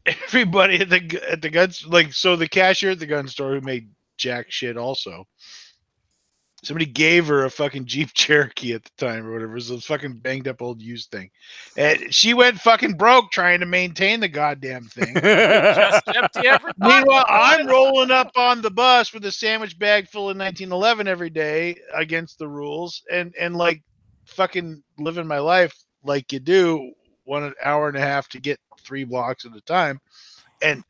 A: everybody at the guns, so the cashier at the gun store who made jack shit also, Somebody gave her a fucking Jeep Cherokee at the time or whatever. It was a fucking banged up old used thing. And she went fucking broke trying to maintain the goddamn thing.
C: Just empty every
A: Meanwhile, I'm
C: pocket.
A: rolling up on the bus with a sandwich bag full of 1911 every day against the rules and like fucking living my life like you do 1 hour and a half to get 3 blocks at a time. And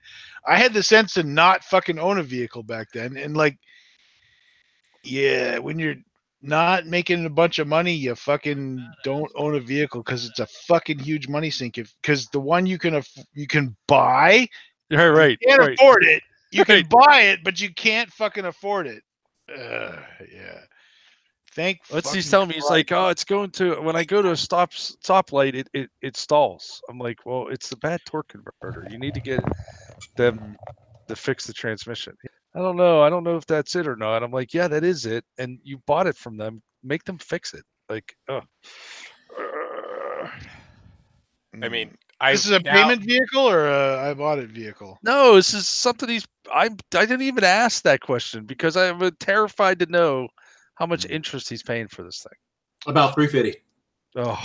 A: I had the sense to not fucking own a vehicle back then. And like, yeah, when you're not making a bunch of money, you fucking don't own a vehicle because it's a fucking huge money sink. Because the one you can buy,
D: Right.
A: you can't afford it. You can
D: Right.
A: buy it, but you can't fucking afford it. Yeah.
D: What's he
A: fucking
D: telling me? He's
A: Christ.
D: like, oh, it's going to when I go to a stoplight, it stalls. I'm like, well, it's the bad torque converter. You need to get them to fix the transmission. I don't know. I don't know if that's it or not. I'm like, yeah, that is it. And you bought it from them. Make them fix it. Like, oh.
C: I mean,
A: This is a payment vehicle or I bought it vehicle?
D: No, this is something I didn't even ask that question because I'm terrified to know how much interest he's paying for this thing.
E: About $350.
D: Oh,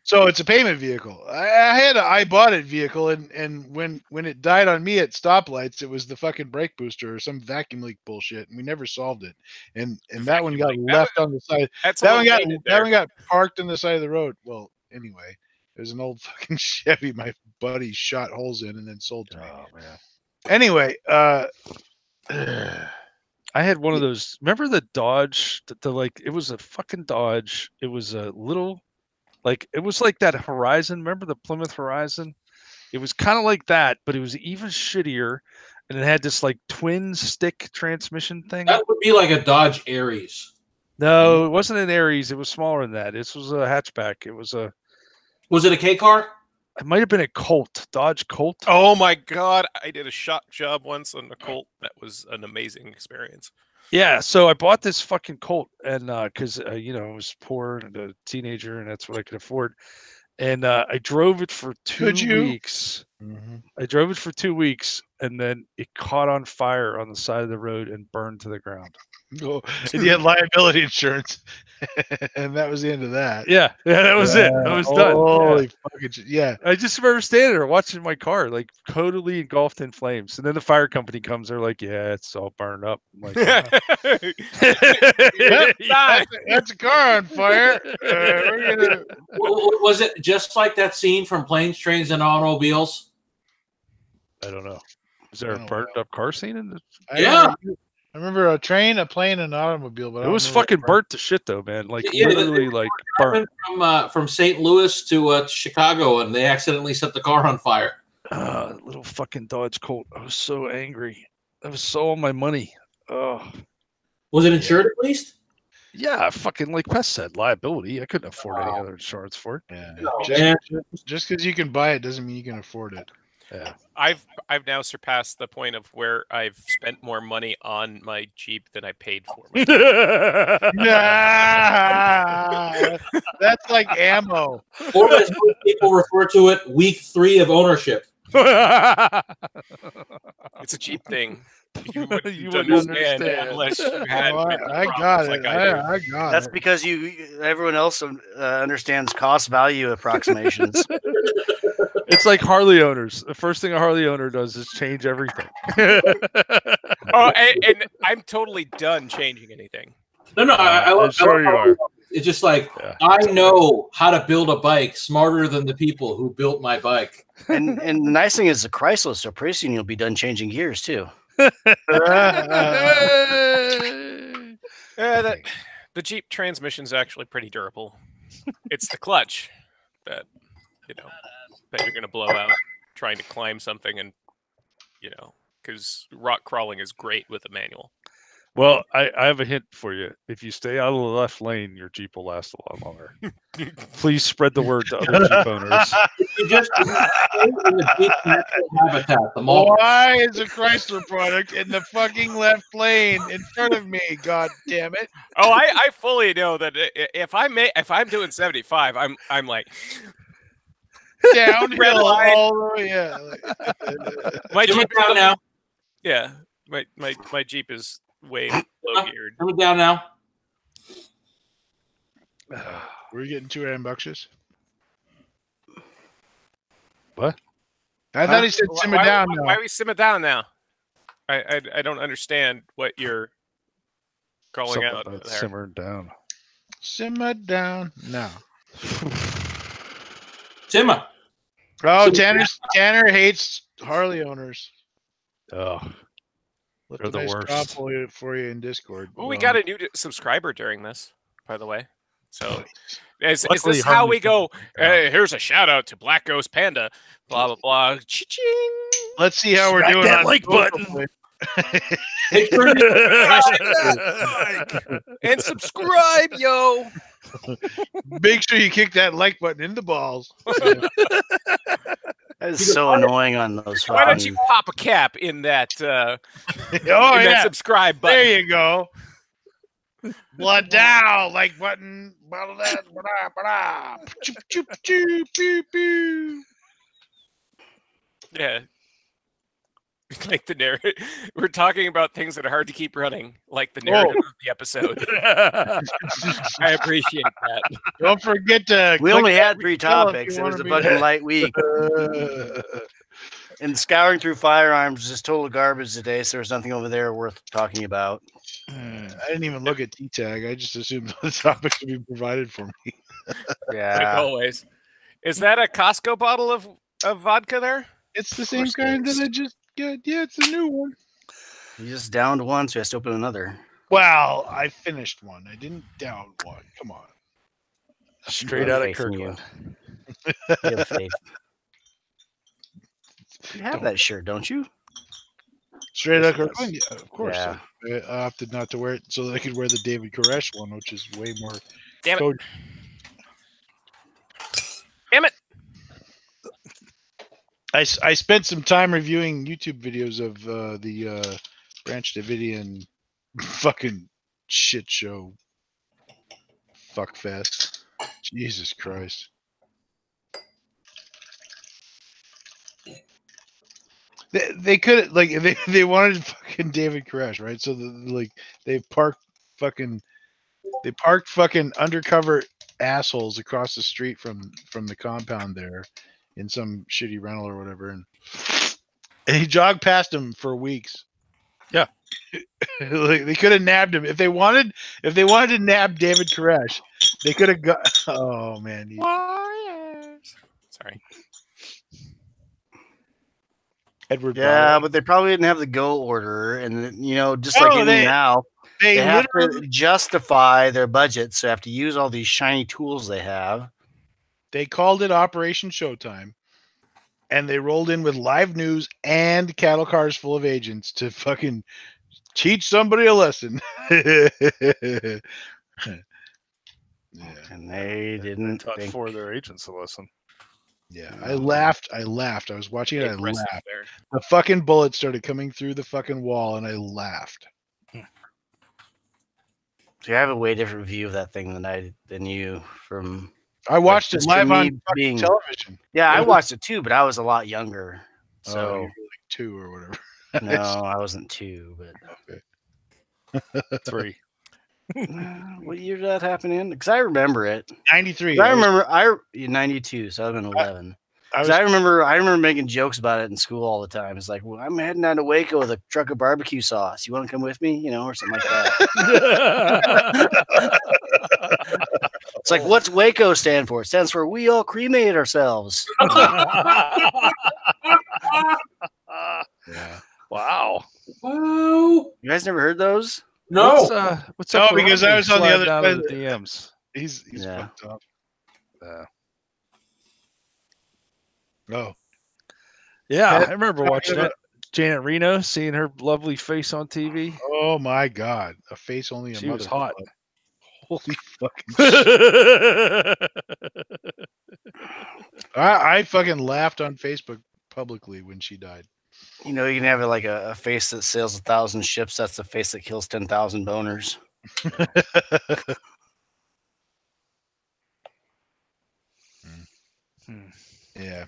A: So it's a payment vehicle. I bought it vehicle, and when it died on me at stoplights, it was the fucking brake booster or some vacuum leak bullshit, and we never solved it. And that one got left on the side. That one got parked on the side of the road. Well, anyway, it was an old fucking Chevy my buddy shot holes in and then sold to me.
D: oh man.
A: Anyway,
D: I had one of those. Remember the Dodge? The like, it was a fucking Dodge. It was a little, like, it was like that Horizon. Remember the Plymouth Horizon? It was kind of like that, but it was even shittier, and it had this like twin stick transmission thing.
E: That would be like a Dodge Aries.
D: No, it wasn't an Aries. It was smaller than that. This was a hatchback. It was
E: it a K car?
D: It might have been a Colt, Dodge Colt.
C: Oh my god, I did a shop job once on a Colt. That was an amazing experience.
D: Yeah, so I bought this fucking Colt, and because I was poor and a teenager, and that's what I could afford. And I drove it for 2 weeks.
A: Mm-hmm.
D: I drove it for 2 weeks, and then it caught on fire on the side of the road and burned to the ground.
A: Oh, and you had liability insurance, and that was the end of that.
D: Yeah, that was it. I was done.
A: Holy fucking shit. Yeah.
D: I just remember standing there watching my car, like totally engulfed in flames. And then the fire company comes, they're like, yeah, it's all burned up. I'm like,
A: that's a car on fire.
E: Was it just like that scene from Planes, Trains, and Automobiles?
D: I don't know. Is there a burned up car scene in this?
A: I remember a train, a plane, and an automobile, but
D: it was fucking burnt to shit though, man. Like literally, like burnt
E: from St. Louis to Chicago, and they accidentally set the car on fire.
D: Little fucking Dodge Colt. I was so angry. That was so on my money. Oh,
E: was it insured at least?
D: Yeah, fucking like Pest said, liability. I couldn't afford any other insurance for it.
A: Yeah, just because you can buy it doesn't mean you can afford it.
D: Yeah,
C: I've now surpassed the point of where I've spent more money on my Jeep than I paid for.
A: That's like ammo.
E: Or as most people refer to it, week 3 of ownership.
C: It's a Jeep thing.
D: You wouldn't understand
C: unless you had.
A: I got it.
C: Like
A: I got
B: That's
A: it.
B: because everyone else understands cost value approximations.
D: It's like Harley owners. The first thing a Harley owner does is change everything.
C: Oh, and I'm totally done changing anything.
E: No,
D: I'm sure you are.
E: It's just like, I know how to build a bike smarter than the people who built my bike.
B: And the nice thing is the Chrysler, so pretty soon you'll be done changing gears too.
C: The Jeep transmission is actually pretty durable. It's the clutch that that you're going to blow out trying to climb something, and because rock crawling is great with a manual.
D: Well, I have a hint for you. If you stay out of the left lane, your Jeep will last a lot longer. Please spread the word to other Jeep owners.
E: You just in the Jeep natural habitat.
A: Why is a Chrysler product in the fucking left lane in front of me? God damn it!
C: Oh, I fully know that if I'm doing 75, I'm like
A: downhill all the way. Yeah.
C: My Jeep
E: down now.
C: Yeah, my Jeep is way low geared.
E: Turn it down now.
A: Were you getting too rambunctious?
D: What?
A: I thought he said simmer down.
C: Why we simmer down now? I don't understand what you're calling
D: Something
C: out
D: about
C: there.
D: simmered down.
A: Simmer down now.
E: Simmer.
A: Oh, Tanner hates Harley owners.
D: Oh,
A: Left
D: They're
A: a
D: the
A: nice
D: worst.
A: drop for you in Discord.
C: Well, we got a new subscriber during this, by the way. So is
D: Luckily,
C: this how
D: Harley
C: we go?
D: Davidson-
C: Hey, here's a shout out to Black Ghost Panda. Blah blah blah. Cha-ching.
A: Let's see how we're
D: Smack
A: doing
D: that
A: on
D: like
A: social
D: button.
A: play.
E: Make sure you
C: And subscribe, yo.
A: Make sure you kick that like button in the balls.
B: That is so annoying on those.
C: Why don't you pop a cap in that
A: Oh
C: in
A: yeah,
C: that subscribe button?
A: there you go. Blood down, like button. Blah, blah, blah, blah. Choop, choop, choop, pew, pew.
C: Yeah. Like the narrative. We're talking about things that are hard to keep running, like the narrative of the episode. I appreciate that.
A: Don't forget to.
B: We
A: click
B: only
A: that
B: had 3
A: bell if
B: topics.
A: you
B: It was
A: wanna
B: a
A: be-
B: fucking light week. And scouring through firearms is just total garbage today, so there's nothing over there worth talking about.
A: I didn't even look at T-Tag. I just assumed the topics would be provided for me.
C: Like
B: Yeah.
C: always. Is that a Costco bottle of vodka there?
A: It's the same
B: course it
A: kind that
B: is.
A: I just got. Yeah, it's a new one.
B: You just downed one, so you have to open another.
A: Well, I finished one. I didn't down one. Come on.
D: Straight
B: I have
D: out of
B: faith in you.
D: Kirkland.
B: You have faith. You have that shirt, don't you?
A: Straight
D: Yes,
A: up
D: it
A: Kirkland? Yeah, of course.
B: Yeah.
A: I opted not to wear it so that I could wear the David Koresh one, which is way more.
C: Damn it.
A: code-
C: Damn it.
A: I spent some time reviewing YouTube videos of the Branch Davidian fucking shit show. Fuckfest. Jesus Christ. They could like they wanted fucking David Koresh, right? So they parked fucking undercover assholes across the street from the compound there in some shitty rental or whatever, and he jogged past him for weeks.
D: Yeah.
A: Like, they could have nabbed him if they wanted to nab David Koresh. They could have got. Oh man.
C: Warriors. Sorry.
A: Edward.
B: Yeah,
A: Bauer.
B: but they probably didn't have the go order, and just
A: Oh,
B: like anything
A: they-
B: now,
A: They
B: they have
A: literally
B: to justify their budget, so they have to use all these shiny tools they have.
A: they called it Operation Showtime, and they rolled in with live news and cattle cars full of agents to fucking teach somebody a lesson. Yeah.
B: And they
D: They
B: didn't
D: taught
B: think.
D: 4 of their agents a lesson.
A: Yeah, I laughed. I was watching it. I
C: Aggressive
A: laughed.
C: there.
A: The fucking bullets started coming through the fucking wall, and I laughed.
B: See, I have a way different view of that thing than you from.
A: I watched it
B: just for
A: live on
B: me
A: fucking
B: being-
A: television.
B: Yeah, I
A: Yeah.
B: watched it too, but I was a lot younger.
A: Oh,
B: So
A: you were like 2 or whatever.
B: no, I wasn't 2, but
D: 3.
B: what year did that happen in? Because I remember it.
A: 93.
B: I remember 92, so I've been 11.
A: I
B: 'Cause
A: was,
B: I remember making jokes about it in school all the time. It's like, well, I'm heading down to Waco with a truck of barbecue sauce. You want to come with me? Or something like that. It's like, what's Waco stand for? It stands for We All Cremated Ourselves.
A: yeah.
D: Wow.
E: Wow.
B: You guys never heard those?
E: No.
D: What's
A: No,
D: up? with
A: because I
D: Harley
A: was on the
D: sliding
A: other
D: down
A: side
D: of
A: of
D: the DMs.
A: He's
B: Yeah.
A: fucked up.
D: Uh,
A: Oh.
D: yeah,
A: Ted-
D: I remember watching it. Janet Reno, seeing her lovely face on TV.
A: Oh my God. A face only a
D: She
A: mother.
D: was hot.
A: could love. Holy fucking shit. I fucking laughed on Facebook publicly when she died.
B: You can have like a face that sails 1,000 ships. That's the face that kills 10,000 boners.
A: Yeah.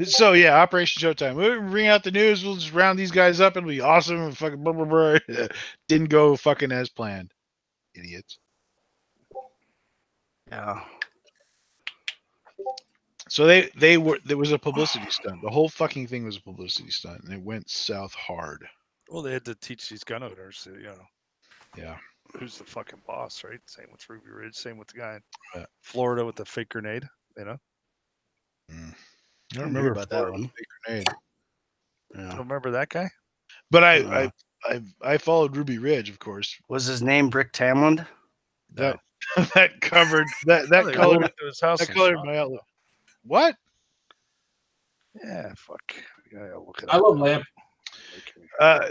A: So yeah, Operation Showtime. We'll bring out the news. We'll just round these guys up. It'll be awesome. And fucking blah, blah, blah. Didn't go fucking as planned. Idiots.
B: Yeah.
A: So there was a publicity stunt. The whole fucking thing was a publicity stunt, and it went south hard.
D: Well, they had to teach these gun owners,
A: Yeah.
D: who's the fucking boss, right? Same with Ruby Ridge, same with the guy in
A: Yeah.
D: Florida with the fake grenade,
A: I don't
B: hear
A: remember
B: about that
A: Florida
B: one.
A: with the grenade.
D: You
B: Yeah.
D: don't remember that guy?
A: But I followed Ruby Ridge, of course.
B: Was his name Brick Tamland?
A: That that covered that
D: Oh, they
A: colored
D: went to his house
A: that
D: and
A: colored
D: shot
A: my
D: him.
A: outlook. What?
D: Yeah, fuck. Yeah, I'll look it
E: I
D: up.
E: love Lamp.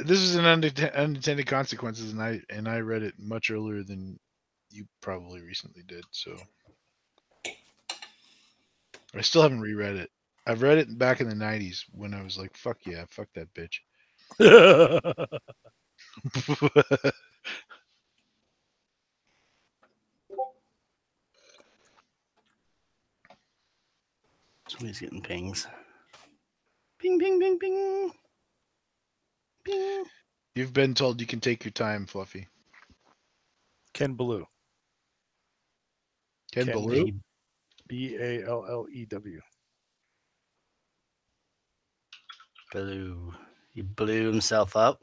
A: This is an unintended consequences, and I read it much earlier than you probably recently did. So I still haven't reread it. I've read it back in the '90s when I was like, "Fuck yeah, fuck that bitch."
B: Somebody's getting pings. Ping, ping, ping, ping. Ping.
A: You've been told you can take your time, Fluffy.
D: Ken Ballou.
A: Ken
D: Ken
A: Ballou?
D: Ballew.
B: Blew. He blew himself up.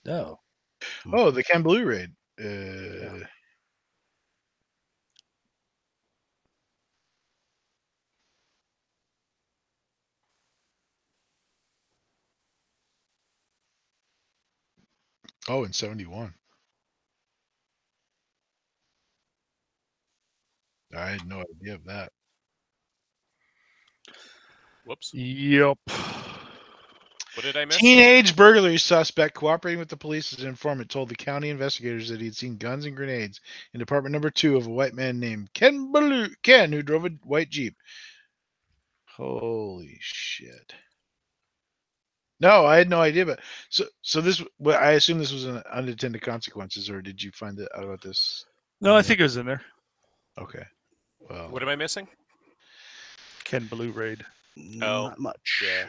D: No.
A: Oh, the Ken Ballou raid. Oh, in '71. I had no idea of that.
C: Whoops.
D: Yep.
C: What did I miss?
A: Teenage burglary suspect cooperating with the police as an informant told the county investigators that he'd seen guns and grenades in apartment number 2 of a white man named Ken Ballou, who drove a white Jeep. Holy shit. No, I had no idea. But so this, well, I assume this was an unintended consequences, or did you find out about this?
D: No, I think it was in there.
A: Okay. Well,
C: What am I missing?
D: Ken Ballou raid.
B: Not much.
C: Yeah.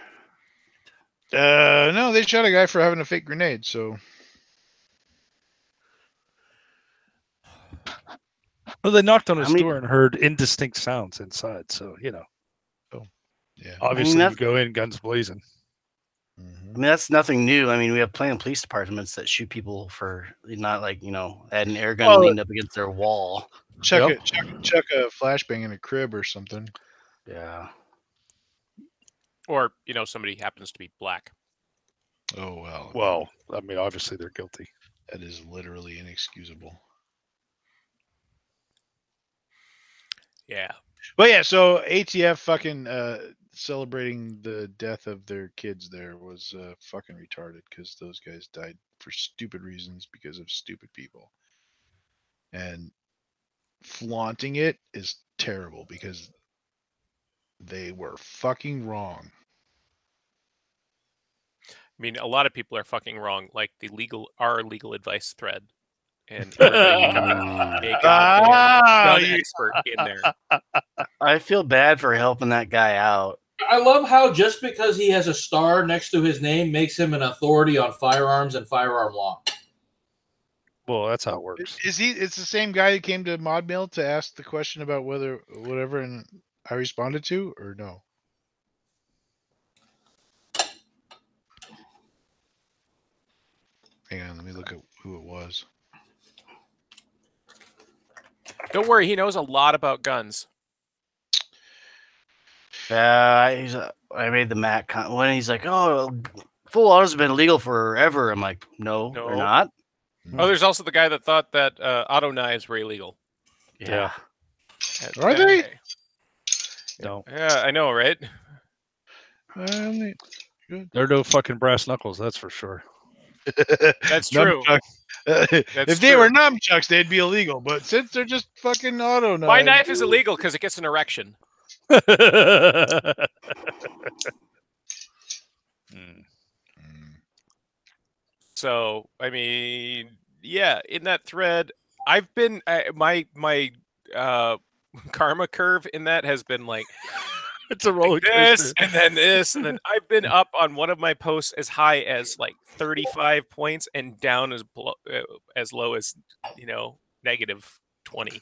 A: no, they shot a guy for having a fake grenade. So
D: Well, they knocked on
B: How
D: his
B: many-
D: door and heard indistinct sounds inside. So,
A: yeah.
D: obviously
B: that's-
D: you go in guns blazing.
A: Mhm.
B: I mean, that's nothing new. I mean, we have plenty of police departments that shoot people for not like, had an air gun
A: Well,
B: leaned up against their wall.
A: Chuck
D: Yep.
A: a flashbang in a crib or something.
B: Yeah.
C: Or, somebody happens to be black.
A: Oh well.
D: Well, I mean, obviously they're guilty.
A: That is literally inexcusable.
C: Yeah.
A: But yeah, so ATF fucking celebrating the death of their kids there was fucking retarded because those guys died for stupid reasons because of stupid people. And flaunting it is terrible because they were fucking wrong.
C: I mean, a lot of people are fucking wrong, like our legal advice thread. And everybody becoming a gun expert in there.
B: I feel bad for helping that guy out.
E: I love how just because he has a star next to his name makes him an authority on firearms and firearm law.
D: Well, that's how it works.
A: Is he? It's the same guy who came to Mod Mill to ask the question about whether whatever, and I responded to, or no? Hang on, let me look at who it was.
C: Don't worry, he knows a lot about guns.
B: I made the Matt when he's like, "Oh, full autos have been illegal forever." I'm like, "No,
C: No.
B: they're not."
C: Oh, there's also the guy that thought that auto knives were illegal.
B: Yeah.
A: Are they?
D: No.
C: Yeah, I know, right?
A: Good.
D: There are no fucking brass knuckles, that's for sure.
C: That's true.
A: If they were nunchucks, they'd be illegal. But since they're just fucking auto knives,
C: My knife is illegal because it gets an erection. So, I mean, yeah, in that thread, I've been my karma curve in that has been like
D: it's a roller coaster.
C: this and then this and then I've been up on one of my posts as high as like 35 points and down as low as -20.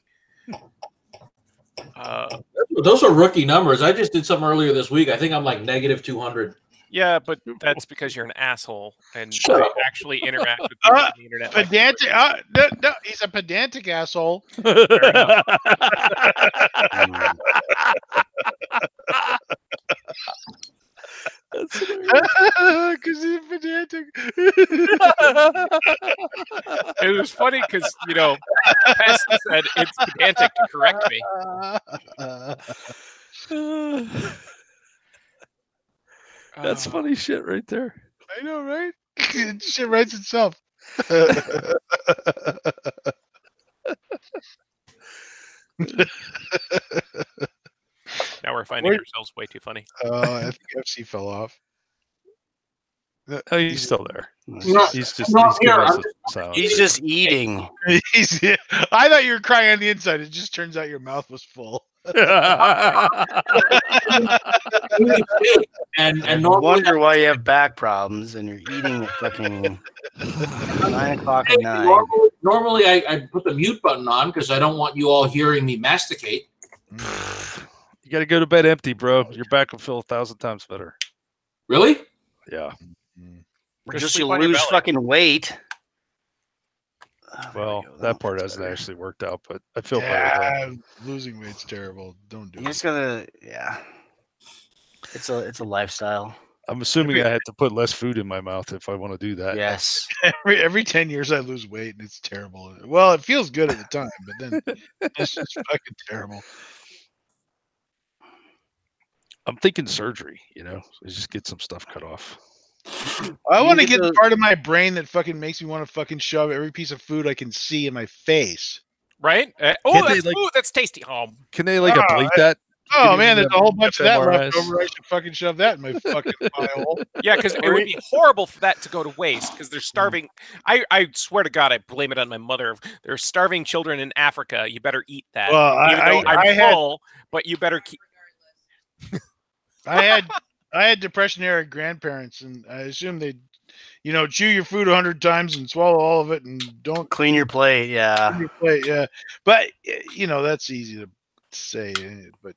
E: Those are rookie numbers. I just did something earlier this week. I think I'm like negative 200.
C: Yeah, but that's because you're an asshole and
E: Shut
C: you
E: up.
C: actually interact with people on the internet. Like
A: Pedantic. No, he's a pedantic asshole.
C: fair enough.
D: That's hilarious.
A: Because he's pedantic.
C: It was funny because Pest said it's pedantic to correct me.
D: That's funny shit right there.
A: I know, right? Shit writes itself.
C: Now we're finding ourselves way too funny.
A: I think FC fell off.
D: Oh, he's still there.
E: No,
D: He's just
E: no,
D: he's giving
E: here,
D: us
E: I'm
D: a silence.
B: He's just eating.
A: I thought you were crying on the inside. It just turns out your mouth was full.
E: and
B: I
E: normally,
B: wonder why you have back problems and you're eating at fucking 9 o'clock at night.
E: normally I put the mute button on because I don't want you all hearing me masticate.
D: You got to go to bed empty, bro. Your back will feel 1,000 times better.
E: Really?
D: Yeah.
B: Or just
C: sleep
B: you
C: on your
B: lose
C: belly.
B: fucking weight.
D: Well, that part hasn't actually worked out, but I feel better.
A: Yeah, losing weight's terrible. Don't do
B: You're
A: it.
B: just gonna, yeah. It's a lifestyle.
D: I'm assuming I had to put less food in my mouth if I want to do that.
B: Yes.
A: Every 10 years I lose weight and it's terrible. Well, it feels good at the time, but then it's just fucking terrible.
D: I'm thinking surgery, just get some stuff cut off.
A: I want to
B: get
A: get the
B: those-
A: part of my brain that fucking makes me want to fucking shove every piece of food I can see in my face.
C: Right?
D: Can't
C: That's
D: they,
C: food. That's tasty. Oh,
D: Can they ablate that?
A: Oh
D: Give me
A: man, there's a whole bunch of that
D: fMRIs.
A: left over. I should fucking shove that in my fucking pie hole.
C: yeah, because it would be horrible for that to go to waste because they're starving. I swear to God, I blame it on my mother. There are starving children in Africa. You better eat that.
A: Well,
C: Even though I'm full, but you better keep.
A: I had depression era grandparents, and I assume they, chew your food 100 times and swallow all of it, and don't
B: Clean your plate, yeah.
A: clean your plate. Yeah, but that's easy to say, but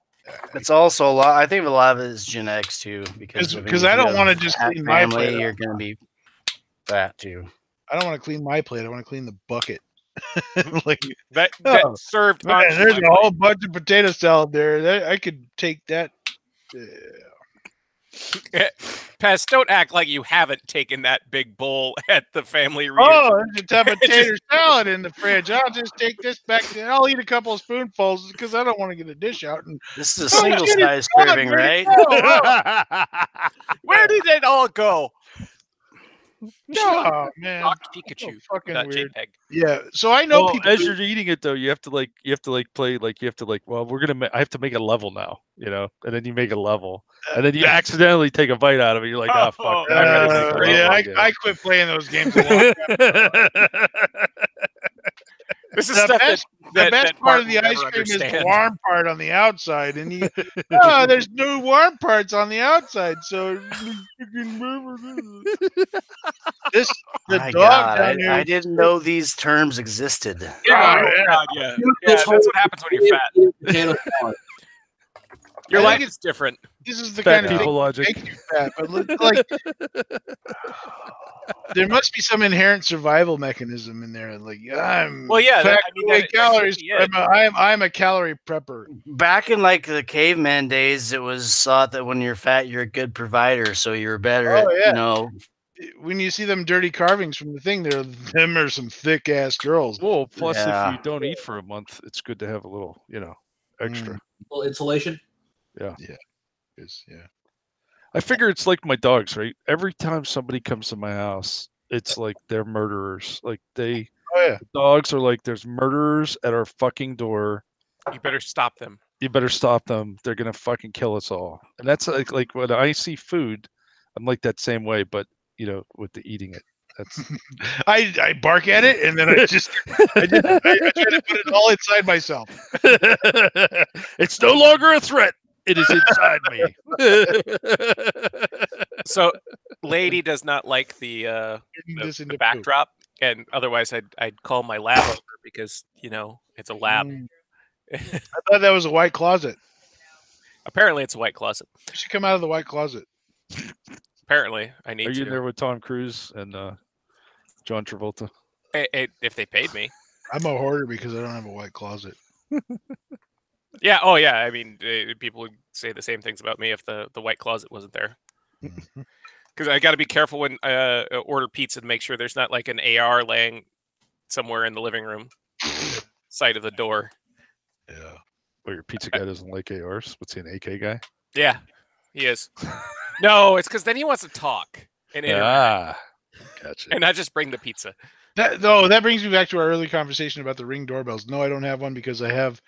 B: It's also a lot. I think a lot of it is genetics too, because
A: because I don't want to just
B: fat
A: clean my
B: family,
A: plate.
B: you're gonna be fat too.
A: I don't want to clean my plate. I want to clean the bucket. Like
C: That
A: Oh,
C: served.
A: man,
C: onto
A: there's
C: my
A: a whole bunch of potato salad there. I could take that.
C: Pest, don't act like you haven't taken that big bowl at the family reunion.
A: Oh, there's a tub of tater salad in the fridge. I'll just take this back. I'll eat a couple of spoonfuls because I don't want to get a dish out. And
B: This is a
A: Oh,
B: single
A: shit,
B: size
A: it's gone.
B: serving,
A: Where'd
B: right?
A: it go?
C: Where did it all go?
A: Oh man,
C: Doc
A: so
C: Pikachu.
A: fucking
C: That
A: weird.
C: JPEG.
A: Yeah, so I know
D: Well,
A: people.
D: as you're eating it though, you have to play well, I have to make a level now, and then you make a level, and then you accidentally take a bite out of it. You're like, oh fuck, I gotta make a level
A: yeah,
D: again.
A: I quit playing those games a long time.
C: This is
A: The
C: stuff
A: best,
C: that
A: the best
C: that
A: part of
C: Mark
A: the
C: will
A: ice
C: never
A: cream is the
C: understand.
A: warm part on the outside, and there's no warm parts on the outside. So the
B: My
A: dog
B: God,
A: down here.
B: I didn't know these terms existed.
E: Yeah,
A: Oh, yeah.
C: God, yeah.
E: This
C: Yeah,
E: whole-
C: that's what happens when you're fat.
E: Potato salad.
C: Your
A: I
C: life
A: think
C: is different.
A: This is the
D: Fat
A: kind of
D: people
A: thing
D: logic.
A: that makes you fat, but like there must be some inherent survival mechanism in there. Like I'm
C: Well, yeah,
A: packed
C: I mean,
A: away
C: that
A: calories.
C: should be it.
A: I'm a calorie prepper.
B: Back in like the caveman days, it was thought that when you're fat, you're a good provider, so you're better
A: Oh,
B: at,
A: yeah. When you see them dirty carvings from the thing, them are some thick ass girls.
D: Well, plus
B: Yeah.
D: if you don't eat for a month, it's good to have a little, extra.
E: Little insulation.
A: Yeah.
D: I figure it's like my dogs, right? Every time somebody comes to my house, it's like they're murderers. Like
A: Oh yeah.
D: dogs are like, there's murderers at our fucking door.
C: You better stop them.
D: You better stop them. They're gonna fucking kill us all. And that's like when I see food, I'm like that same way, but with the eating it. That's
A: I bark at it and then I try to put it all inside myself.
D: it's no longer a threat. It is inside me.
C: So, lady does not like the
A: Turning this into
C: the
A: food.
C: backdrop, and otherwise I'd call my lab over because it's a lab.
A: I thought that was a white closet.
C: Apparently, it's a white closet.
A: You should come out of the white closet.
C: Apparently, I need
D: Are you
C: to.
D: in there with Tom Cruise and John Travolta?
C: If they paid me.
A: I'm a hoarder because I don't have a white closet.
C: Yeah. Oh, yeah. I mean, people would say the same things about me if the white closet wasn't there. Because I got to be careful when I order pizza to make sure there's not like an AR laying somewhere in the living room, side of the door.
A: Yeah.
D: Well, your pizza guy doesn't like ARs. What's he, an AK guy?
C: Yeah, he is. No, it's because then he wants to talk and interact,
D: Gotcha.
C: and not just bring the pizza.
A: That brings me back to our early conversation about the Ring doorbells. No, I don't have one because I have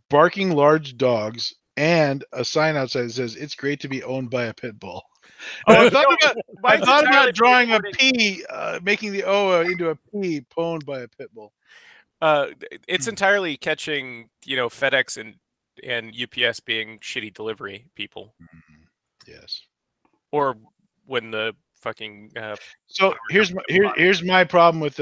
A: barking large dogs and a sign outside that says "It's great to be owned by a pit bull." I thought about drawing a P, making the O into a P, pwned by a pit bull.
C: It's entirely catching, FedEx and UPS being shitty delivery people.
A: Yes.
C: Or when the fucking.
A: So here's my problem with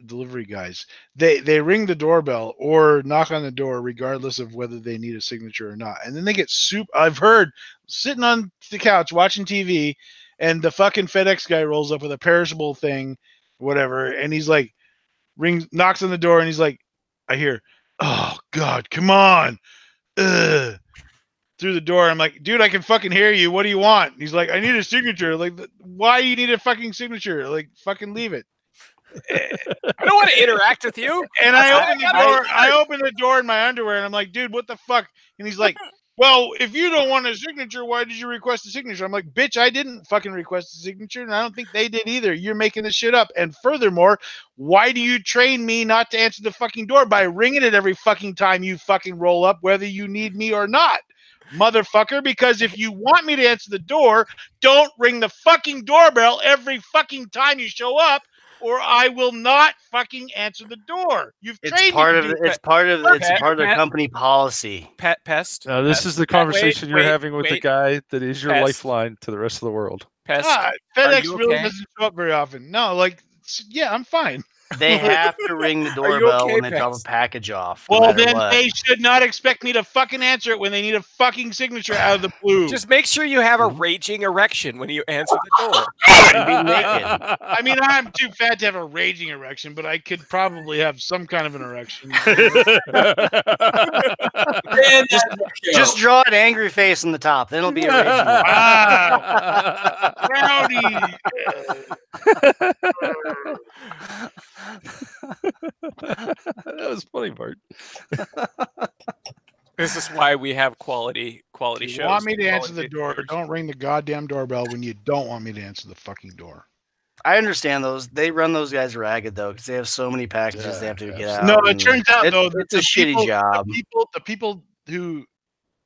A: delivery guys. They ring the doorbell or knock on the door regardless of whether they need a signature or not, and then they get I've heard sitting on the couch watching TV, and the fucking FedEx guy rolls up with a perishable thing, whatever, and he's like, knocks on the door, and he's like, I hear, "Oh God, come on!" Ugh. Through the door, I'm like, dude, I can fucking hear you. What do you want? And he's like, I need a signature. Like, why you need a fucking signature? Like, fucking leave it.
C: I don't want to interact with you.
A: And I open the door. I open the door in my underwear, and I'm like, dude, what the fuck? And he's like, well, if you don't want a signature, why did you request a signature? I'm like, bitch, I didn't fucking request a signature, and I don't think they did either. You're making this shit up. And furthermore, why do you train me not to answer the fucking door by ringing it every fucking time you fucking roll up, whether you need me or not? Motherfucker, because if you want me to answer the door, don't ring the fucking doorbell every fucking time you show up, or I will not fucking answer the door.
B: It's part of the company policy.
C: Pest.
D: Now, this is the conversation you're having with the guy that is your
C: Pest.
D: lifeline to the rest of the world.
C: Pest.
A: FedEx really doesn't show up very often. No, like, yeah, I'm fine.
B: They have to ring the doorbell when they drop a package off.
A: Well, then they should not expect me to fucking answer it when they need a fucking signature out of the blue.
C: Just make sure you have a raging erection when you answer the door.
B: Be naked.
A: I mean, I'm too fat to have a raging erection, but I could probably have some kind of an erection.
B: Just draw an angry face on the top. Then it'll be a raging
A: Rowdy.
D: That was funny, Bart.
C: This is why we have quality shows.
A: If you want me to answer the door, don't ring the goddamn doorbell when you don't want me to answer the fucking door.
B: I understand those. They run those guys ragged though, because they have so many packages they have to get out.
A: No, it turns out though
B: it's a shitty job.
A: The people who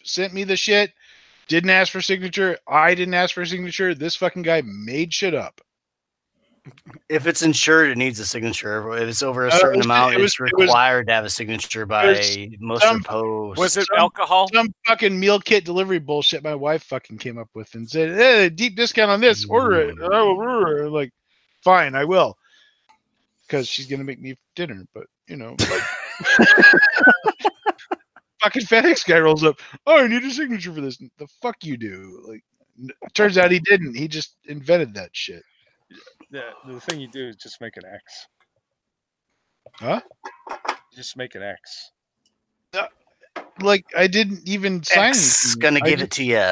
A: sent me the shit didn't ask for signature. I didn't ask for a signature. This fucking guy made shit up.
B: If it's insured, it needs a signature. If it's over a certain amount, it's required to have a signature by most of the posts.
C: Was it alcohol?
A: Some fucking meal kit delivery bullshit my wife fucking came up with and said, hey, deep discount on this. Order it. I'm like, fine, I will. Because she's going to make me dinner. But, like, fucking FedEx guy rolls up. Oh, I need a signature for this. The fuck you do. Like, turns out he didn't. He just invented that shit.
D: Yeah, the thing you do is just make an X.
A: Huh?
D: Just make an X.
A: Like, I didn't even sign
B: X gonna give it to you.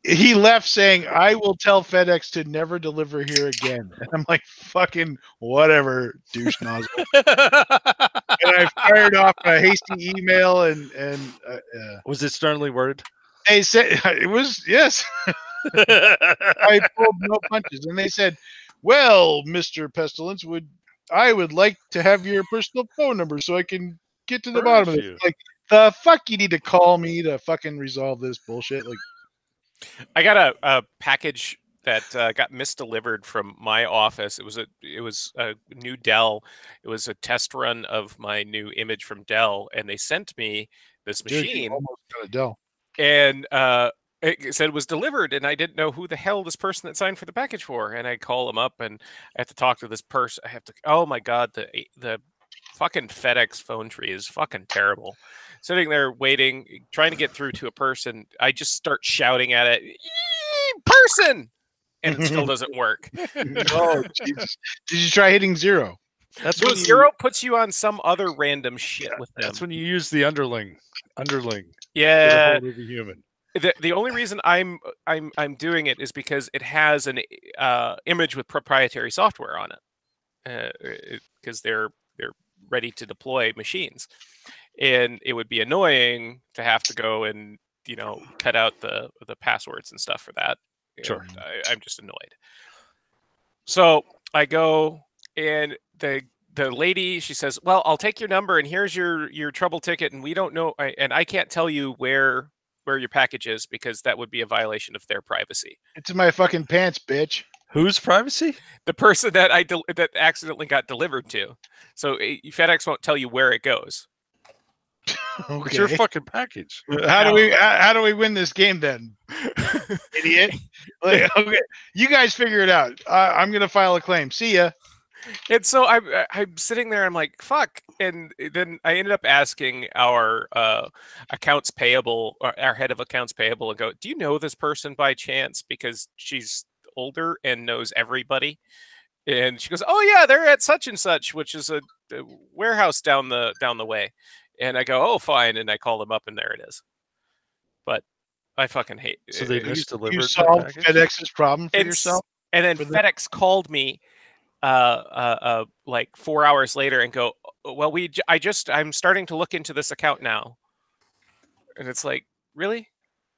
A: He left saying, I will tell FedEx to never deliver here again. And I'm like, fucking whatever, douche nozzle. And I fired off a hasty email and
D: was it sternly worded?
A: They said it was, yes. I pulled no punches, and they said, well, Mr. Pestilence, I would like to have your personal phone number so I can get to the bottom of it. Like, the fuck you need to call me to fucking resolve this bullshit? Like,
C: I got a package that got misdelivered from my office. It was a new Dell. It was a test run of my new image from Dell, and they sent me this machine.
A: Dude, you almost got a Dell.
C: And it said it was delivered, and I didn't know who the hell this person that signed for the package for. And I call them up, and I have to talk to this person. Oh my god, the fucking FedEx phone tree is fucking terrible. Sitting there waiting, trying to get through to a person, I just start shouting at it, person, and it still doesn't work.
A: Oh, Jesus. Did you try hitting 0?
D: That's
C: No,
D: when you,
C: 0 puts you on some other random shit with them.
D: that's when you use the underling. Get
C: Yeah.
D: a hold of the human.
C: The only reason I'm doing it is because it has an image with proprietary software on it, because they're ready to deploy machines, and it would be annoying to have to go and cut out the passwords and stuff for that.
D: Sure.
C: And I'm just annoyed. So I go, and the lady, she says, "Well, I'll take your number, and here's your trouble ticket, and we don't know, and I can't tell you where your package is because that would be a violation of their privacy."
A: It's in my fucking pants, bitch.
D: Whose privacy?
C: The person that that accidentally got delivered to. So FedEx won't tell you where it goes.
A: Okay.
D: It's your fucking package.
A: How do we win this game then, idiot? Like, okay, you guys figure it out. I'm gonna file a claim. See ya.
C: And so I'm sitting there. I'm like, fuck. And then I ended up asking our accounts payable, or our head of accounts payable, and go, "Do you know this person by chance? Because she's older and knows everybody." And she goes, "Oh yeah, they're at such and such, which is a warehouse down the way." And I go, "Oh fine," and I call them up, and there it is. But I fucking hate.
D: So they
C: it.
D: misdelivered.
A: You
D: the
A: solved
D: package?
A: FedEx's problem for
C: It's-
A: yourself.
C: And then
A: For the-
C: FedEx called me like 4 hours later and go, "Well, I'm starting to look into this account now." And it's like, really?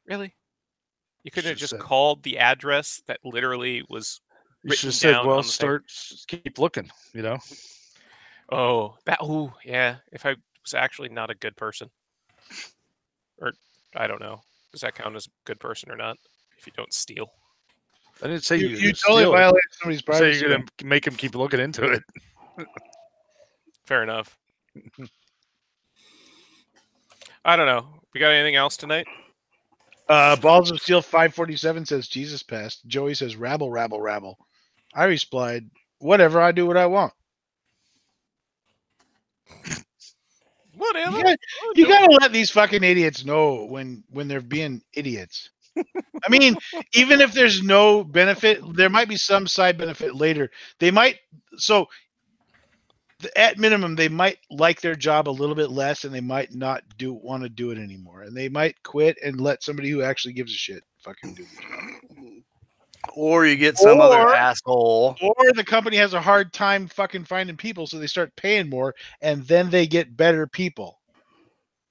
C: You could have
D: Should've
C: just
D: said-
C: called the address that literally was
D: You should
C: written
D: have said,
C: down
D: "Well,
C: on the thing.
D: keep looking." You know.
C: Oh, yeah. If I was actually not a good person, or I don't know, does that count as a good person or not? If you don't steal.
D: I didn't say
A: You
D: you
A: totally
D: steal it.
A: violated somebody's
D: Say
A: privacy.
D: you're gonna make him keep looking into it.
C: Fair enough. I don't know. We got anything else tonight?
A: Balls of Steel 547 says Jesus passed. Joey says rabble, rabble, rabble. I replied, whatever, I do what I want.
C: Whatever.
A: You gotta let these fucking idiots know when they're being idiots. I mean, even if there's no benefit, there might be some side benefit later. They might, so at minimum, they might like their job a little bit less, and they might not want to do it anymore, and they might quit and let somebody who actually gives a shit fucking do the job.
B: Or you get some other
A: Or-
B: asshole.
A: Or the company has a hard time fucking finding people, so they start paying more, and then they get better people.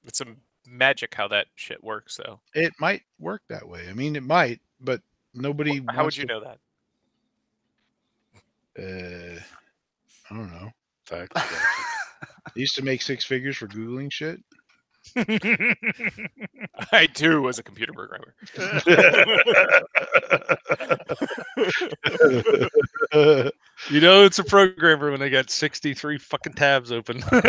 C: It's a magic how that shit works, though.
A: It might work that way. I mean, it might, but nobody.
C: How would
A: wants
C: you know that?
A: I don't know.
D: Fact.
A: I used to make 6 figures for Googling shit.
C: I too was a computer programmer.
D: You know, it's a programmer when they got 63 fucking tabs open.
E: Are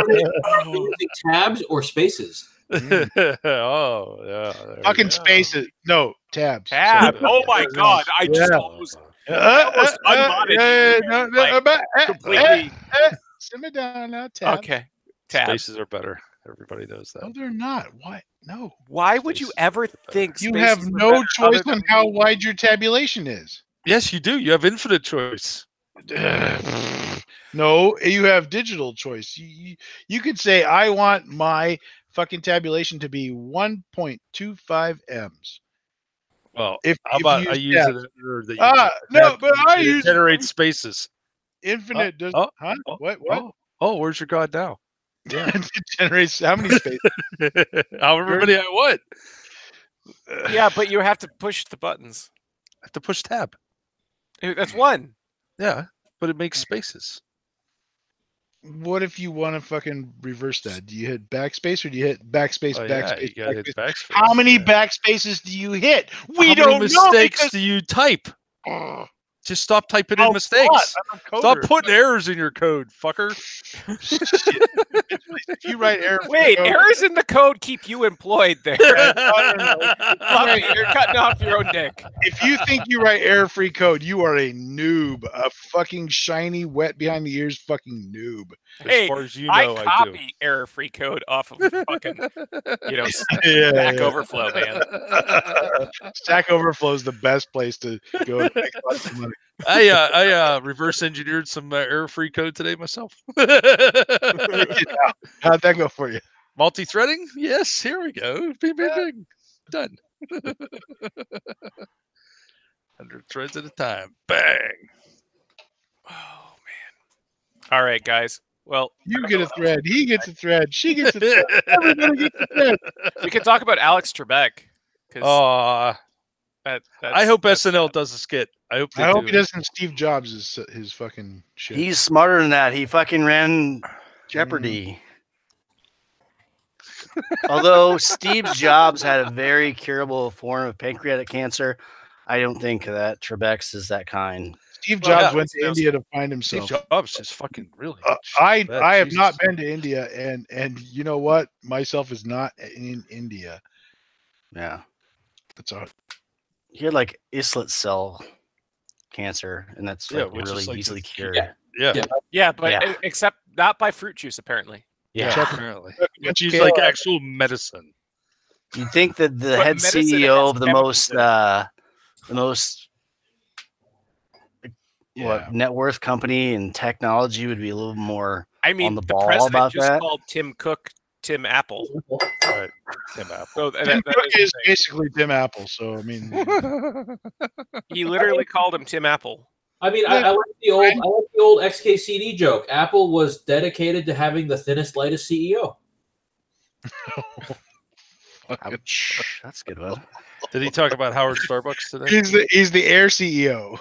E: they using tabs or spaces?
D: Oh, yeah. there
A: Fucking
D: you go.
A: spaces. No, tabs.
C: Tab.
A: Sorry.
C: Oh my god! I just
A: Yeah.
C: almost almost unmodded you,
A: no,
C: like, completely.
A: Simmer down now, tabs.
C: Okay. Tabs.
D: Spaces are better. Everybody knows that.
A: No, they're not. Why? No.
C: Why would you
D: Spaces
C: ever
D: are better.
C: think
A: You
C: spaces
A: have
C: were
A: no
C: better other
A: choice
C: than
A: on how
C: me?
A: wide your tabulation is.
D: Yes, you do. You have infinite choice.
A: No, you have digital choice. You could say, I want my fucking tabulation to be 1.25 M's.
D: Well,
A: If
D: how about
A: you
D: I use
A: use
D: an editor that you
A: no, but I use
D: generate spaces.
A: infinite. Does
D: oh,
A: huh?
D: oh,
A: What?
D: Oh, where's your god now? Yeah.
A: It generates how many spaces?
D: However many I want.
C: Yeah, but you have to push the buttons.
D: I have to push tab.
C: That's one.
D: Yeah, but it makes spaces.
A: What if you want to fucking reverse that? Do you hit backspace or do you hit backspace,
D: Oh, yeah,
A: backspace,
D: you gotta hit
A: backspace?
D: backspace.
A: How many
D: yeah.
A: backspaces do you hit? We
D: How
A: don't
D: many
A: know
D: mistakes
A: because
D: do you type? Just stop typing in mistakes. Stop putting errors in your code, fucker.
A: If you write error,
C: Wait, errors in the code keep you employed there. Fluffy, you're cutting off your own dick.
A: If you think you write error-free code, you are a noob, a fucking shiny, wet behind the ears fucking noob.
C: Hey,
D: as far as you
C: I
D: know, I do.
C: copy error-free code off of fucking, Stack Overflow, man.
A: Stack Overflow is the best place to go and make lots of money.
D: I reverse engineered some error-free code today myself.
A: How'd that go for you?
D: Multi-threading? Yes, here we go. Bing, bing, bing. Done. 100 threads at a time. Bang.
C: Oh man! All right, guys. Well,
A: You get a thread. He gets a thread. She gets a thread. Everybody gets a thread.
C: we can talk about Alex Trebek.
D: I hope SNL does a skit. I hope
A: I hope he doesn't Steve Jobs his fucking shit.
B: He's smarter than that. He fucking ran Jeopardy. Although Steve Jobs had a very curable form of pancreatic cancer, I don't think that Trebek's is that kind.
A: Steve Jobs went to India to find himself.
D: Steve Jobs is fucking really.
A: I have not been to India, and you know what? Myself is not in India.
B: Yeah,
A: That's all.
B: he had like islet cell cancer, and that's like
D: which
B: really
D: is like
B: easily cured.
C: Yeah, but except not by fruit juice, apparently.
B: Yeah.
D: Apparently. Which is like actual medicine.
B: You'd think that the
C: But
B: head
C: medicine
B: CEO
C: has
B: of the
C: chemicals
B: most
A: Yeah.
B: net worth company in technology would be a little more
C: I mean,
B: on the
C: the
B: ball
C: president
B: about
C: just
B: that.
C: called Tim Cook Tim Apple.
D: Right. Tim Apple.
C: So
A: Tim Cook is basically Tim Apple, so I mean,
C: he literally called him Tim Apple.
E: I mean, I like the old XKCD joke. Apple was dedicated to having the thinnest, lightest CEO.
B: Ouch. That's a good one.
D: Did he talk about Howard Starbucks today?
A: he's the Air CEO.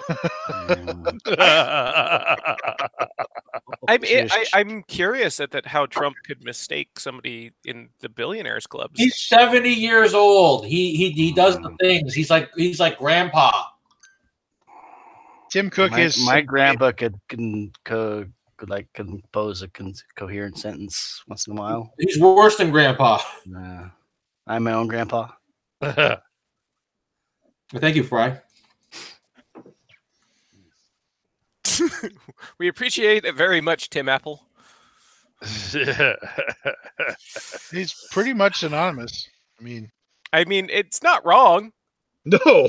C: I'm curious at that how Trump could mistake somebody in the billionaires clubs.
E: He's 70 years old. He does the things. He's like grandpa.
A: Tim Cook
B: my grandpa could compose a coherent sentence once in a while.
E: He's worse than grandpa.
B: I'm my own grandpa.
E: Thank you, Fry.
C: We appreciate it very much, Tim Apple.
A: He's pretty much synonymous.
C: I mean, it's not wrong.
A: No.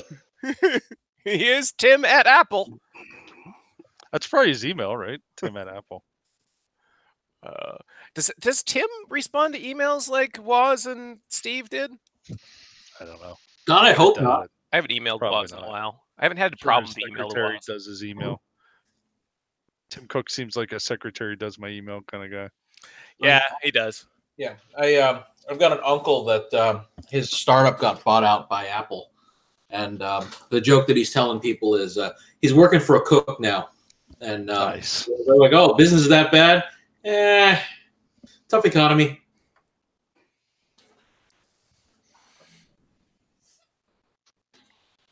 C: He is Tim at Apple.
D: That's probably his email, right? Tim at Apple.
C: Does Tim respond to emails like Woz and Steve did?
D: I don't know.
E: God, I hope not.
C: I haven't emailed
D: Probably
C: Woz in a
D: not.
C: while. I haven't had a problem
D: His
C: with email
D: secretary
C: Woz.
D: does his email. Tim Cook seems like a secretary does my email kind of guy.
C: Yeah, he does.
E: Yeah, I've got an uncle that his startup got bought out by Apple, and the joke that he's telling people is he's working for a cook now, and
D: Nice.
E: they're like, "Oh, business is that bad? Tough economy."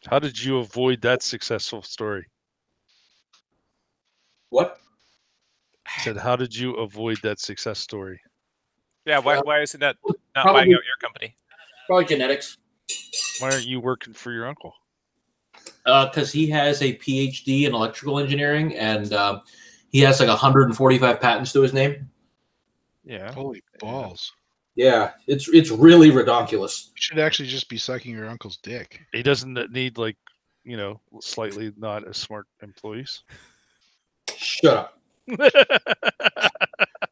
D: How did you avoid that successful story?
E: What?
D: I said, how did you avoid that success story?
C: Yeah, why isn't that not
E: Probably-
C: buying out your company?
E: Probably genetics.
D: Why aren't you working for your uncle?
E: Because he has a PhD in electrical engineering, and he has like 145 patents to his name.
D: Yeah.
A: Holy balls.
E: Yeah, it's really redonkulous.
A: You should actually just be sucking your uncle's dick.
D: He doesn't need slightly not as smart employees.
E: Shut up.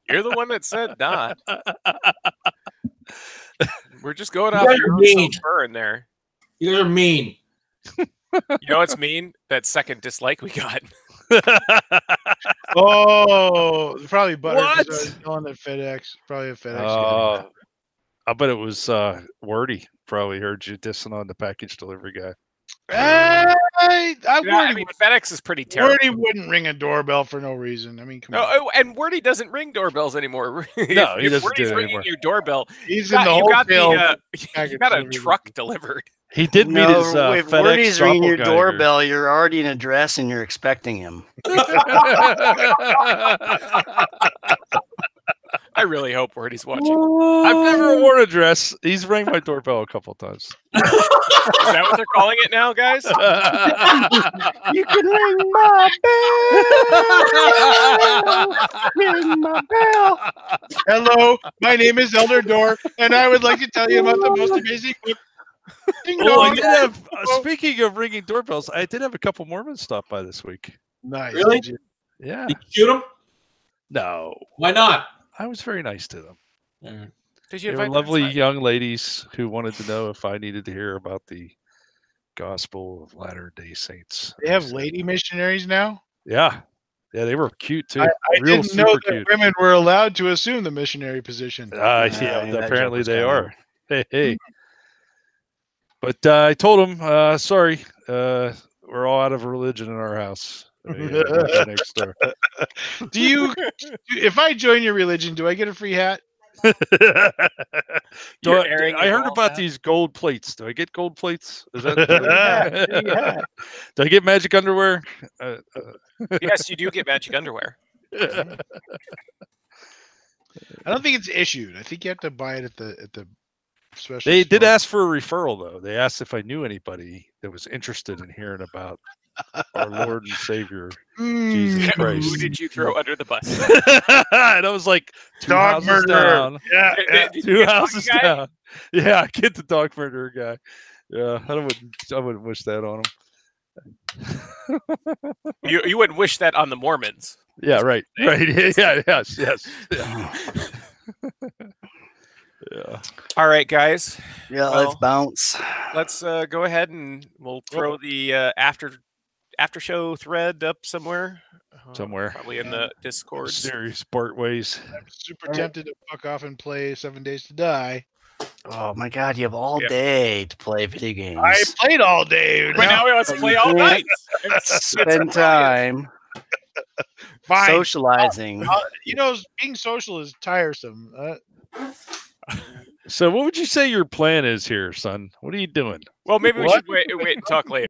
C: You're the one that said not. We're just going off
E: guys
C: your
E: are
C: own
E: mean.
C: burn there.
E: You guys are mean.
C: You know what's mean? That second dislike we got.
A: Oh, probably butter.
D: What?
A: I was calling it FedEx. Probably a FedEx. guy.
D: I bet it was Wordy. Probably heard you dissing on the package delivery guy.
C: FedEx is pretty terrible.
A: Wordy wouldn't ring a doorbell for no reason. I mean, come on.
C: Oh, and Wordy doesn't ring doorbells anymore.
D: No, he
C: if
D: doesn't
C: Wordy's
D: do it
C: ringing
D: anymore.
C: your doorbell,
A: He's
C: you
A: in the
C: got
A: wholesale
C: you got a
A: package
C: truck
A: delivery.
C: delivered.
D: He did meet his
B: if
D: FedEx
B: Wordy's ringing your
D: doppelganger.
B: doorbell, you're already in a dress and you're expecting him.
C: I really hope Wordy's watching.
D: I've never worn a dress. He's rang my doorbell a couple times.
C: Is that what they're calling it now, guys?
B: You can ring my bell. Ring my bell.
A: Hello, my name is Elderdor, and I would like to tell you about the most amazing book. Ding
D: Oh, I
A: dong.
D: did have. Speaking of ringing doorbells, I did have a couple Mormons stop by this week.
A: Nice.
E: Really?
D: Yeah.
E: Did you shoot him?
D: No,
E: Why not?
D: I was very nice to them.
C: Did you
D: They were
C: invite them
D: lovely
C: inside?
D: young ladies who wanted to know if I needed to hear about the gospel of Latter-day Saints.
A: They have lady missionaries now.
D: Yeah, they were cute too.
A: I
D: Real
A: didn't know
D: super
A: that
D: cute.
A: women were allowed to assume the missionary position.
D: Yeah,
B: that
D: apparently
B: joke was
D: they
B: kinda-
D: are. Hey. But I told him, sorry, we're all out of religion in our house. Next door.
A: Do you? If I join your religion, do I get a free hat?
C: You're airing
D: I
C: your
D: heard
C: balls
D: about
C: out?
D: these gold plates. Do I get gold plates? Is that?
B: Yeah.
D: Do I get magic underwear?
C: Yes, you do get magic underwear.
A: I don't think it's issued. I think you have to buy it at the special.
D: They did
A: store.
D: ask for a referral though. They asked if I knew anybody that was interested in hearing about our Lord and Savior Jesus
A: Mm.
C: Who
D: Christ.
C: did you throw under the bus?
D: And I was like, two
A: Dog
D: houses
A: murderer.
D: down.
A: Yeah, yeah.
C: Did you
D: Two
C: get the
D: houses
C: guy?
D: down. Yeah, get the dog murderer guy. Yeah, I wouldn't wish that on him.
C: You wouldn't wish that on the Mormons.
D: Yeah, right. Right. Yeah, yes. Yeah. Yeah.
C: All right, guys.
B: Yeah,
C: Well,
B: let's bounce.
C: Let's go ahead and we'll throw the after show thread up somewhere.
D: Somewhere.
C: Probably in the Discord.
D: Serious Bart ways.
A: I'm super tempted to fuck off and play 7 Days to Die.
B: Oh my god, you have all
C: Yep.
B: day to play video games.
A: I played all day.
C: But now we want to
B: But
C: play
B: you
C: all
B: can't
C: night. It's
B: spend time
A: Fine.
B: socializing.
A: Being social is tiresome.
D: So what would you say your plan is here, son? What are you doing?
C: Well, maybe we
A: What?
C: should wait and talk later.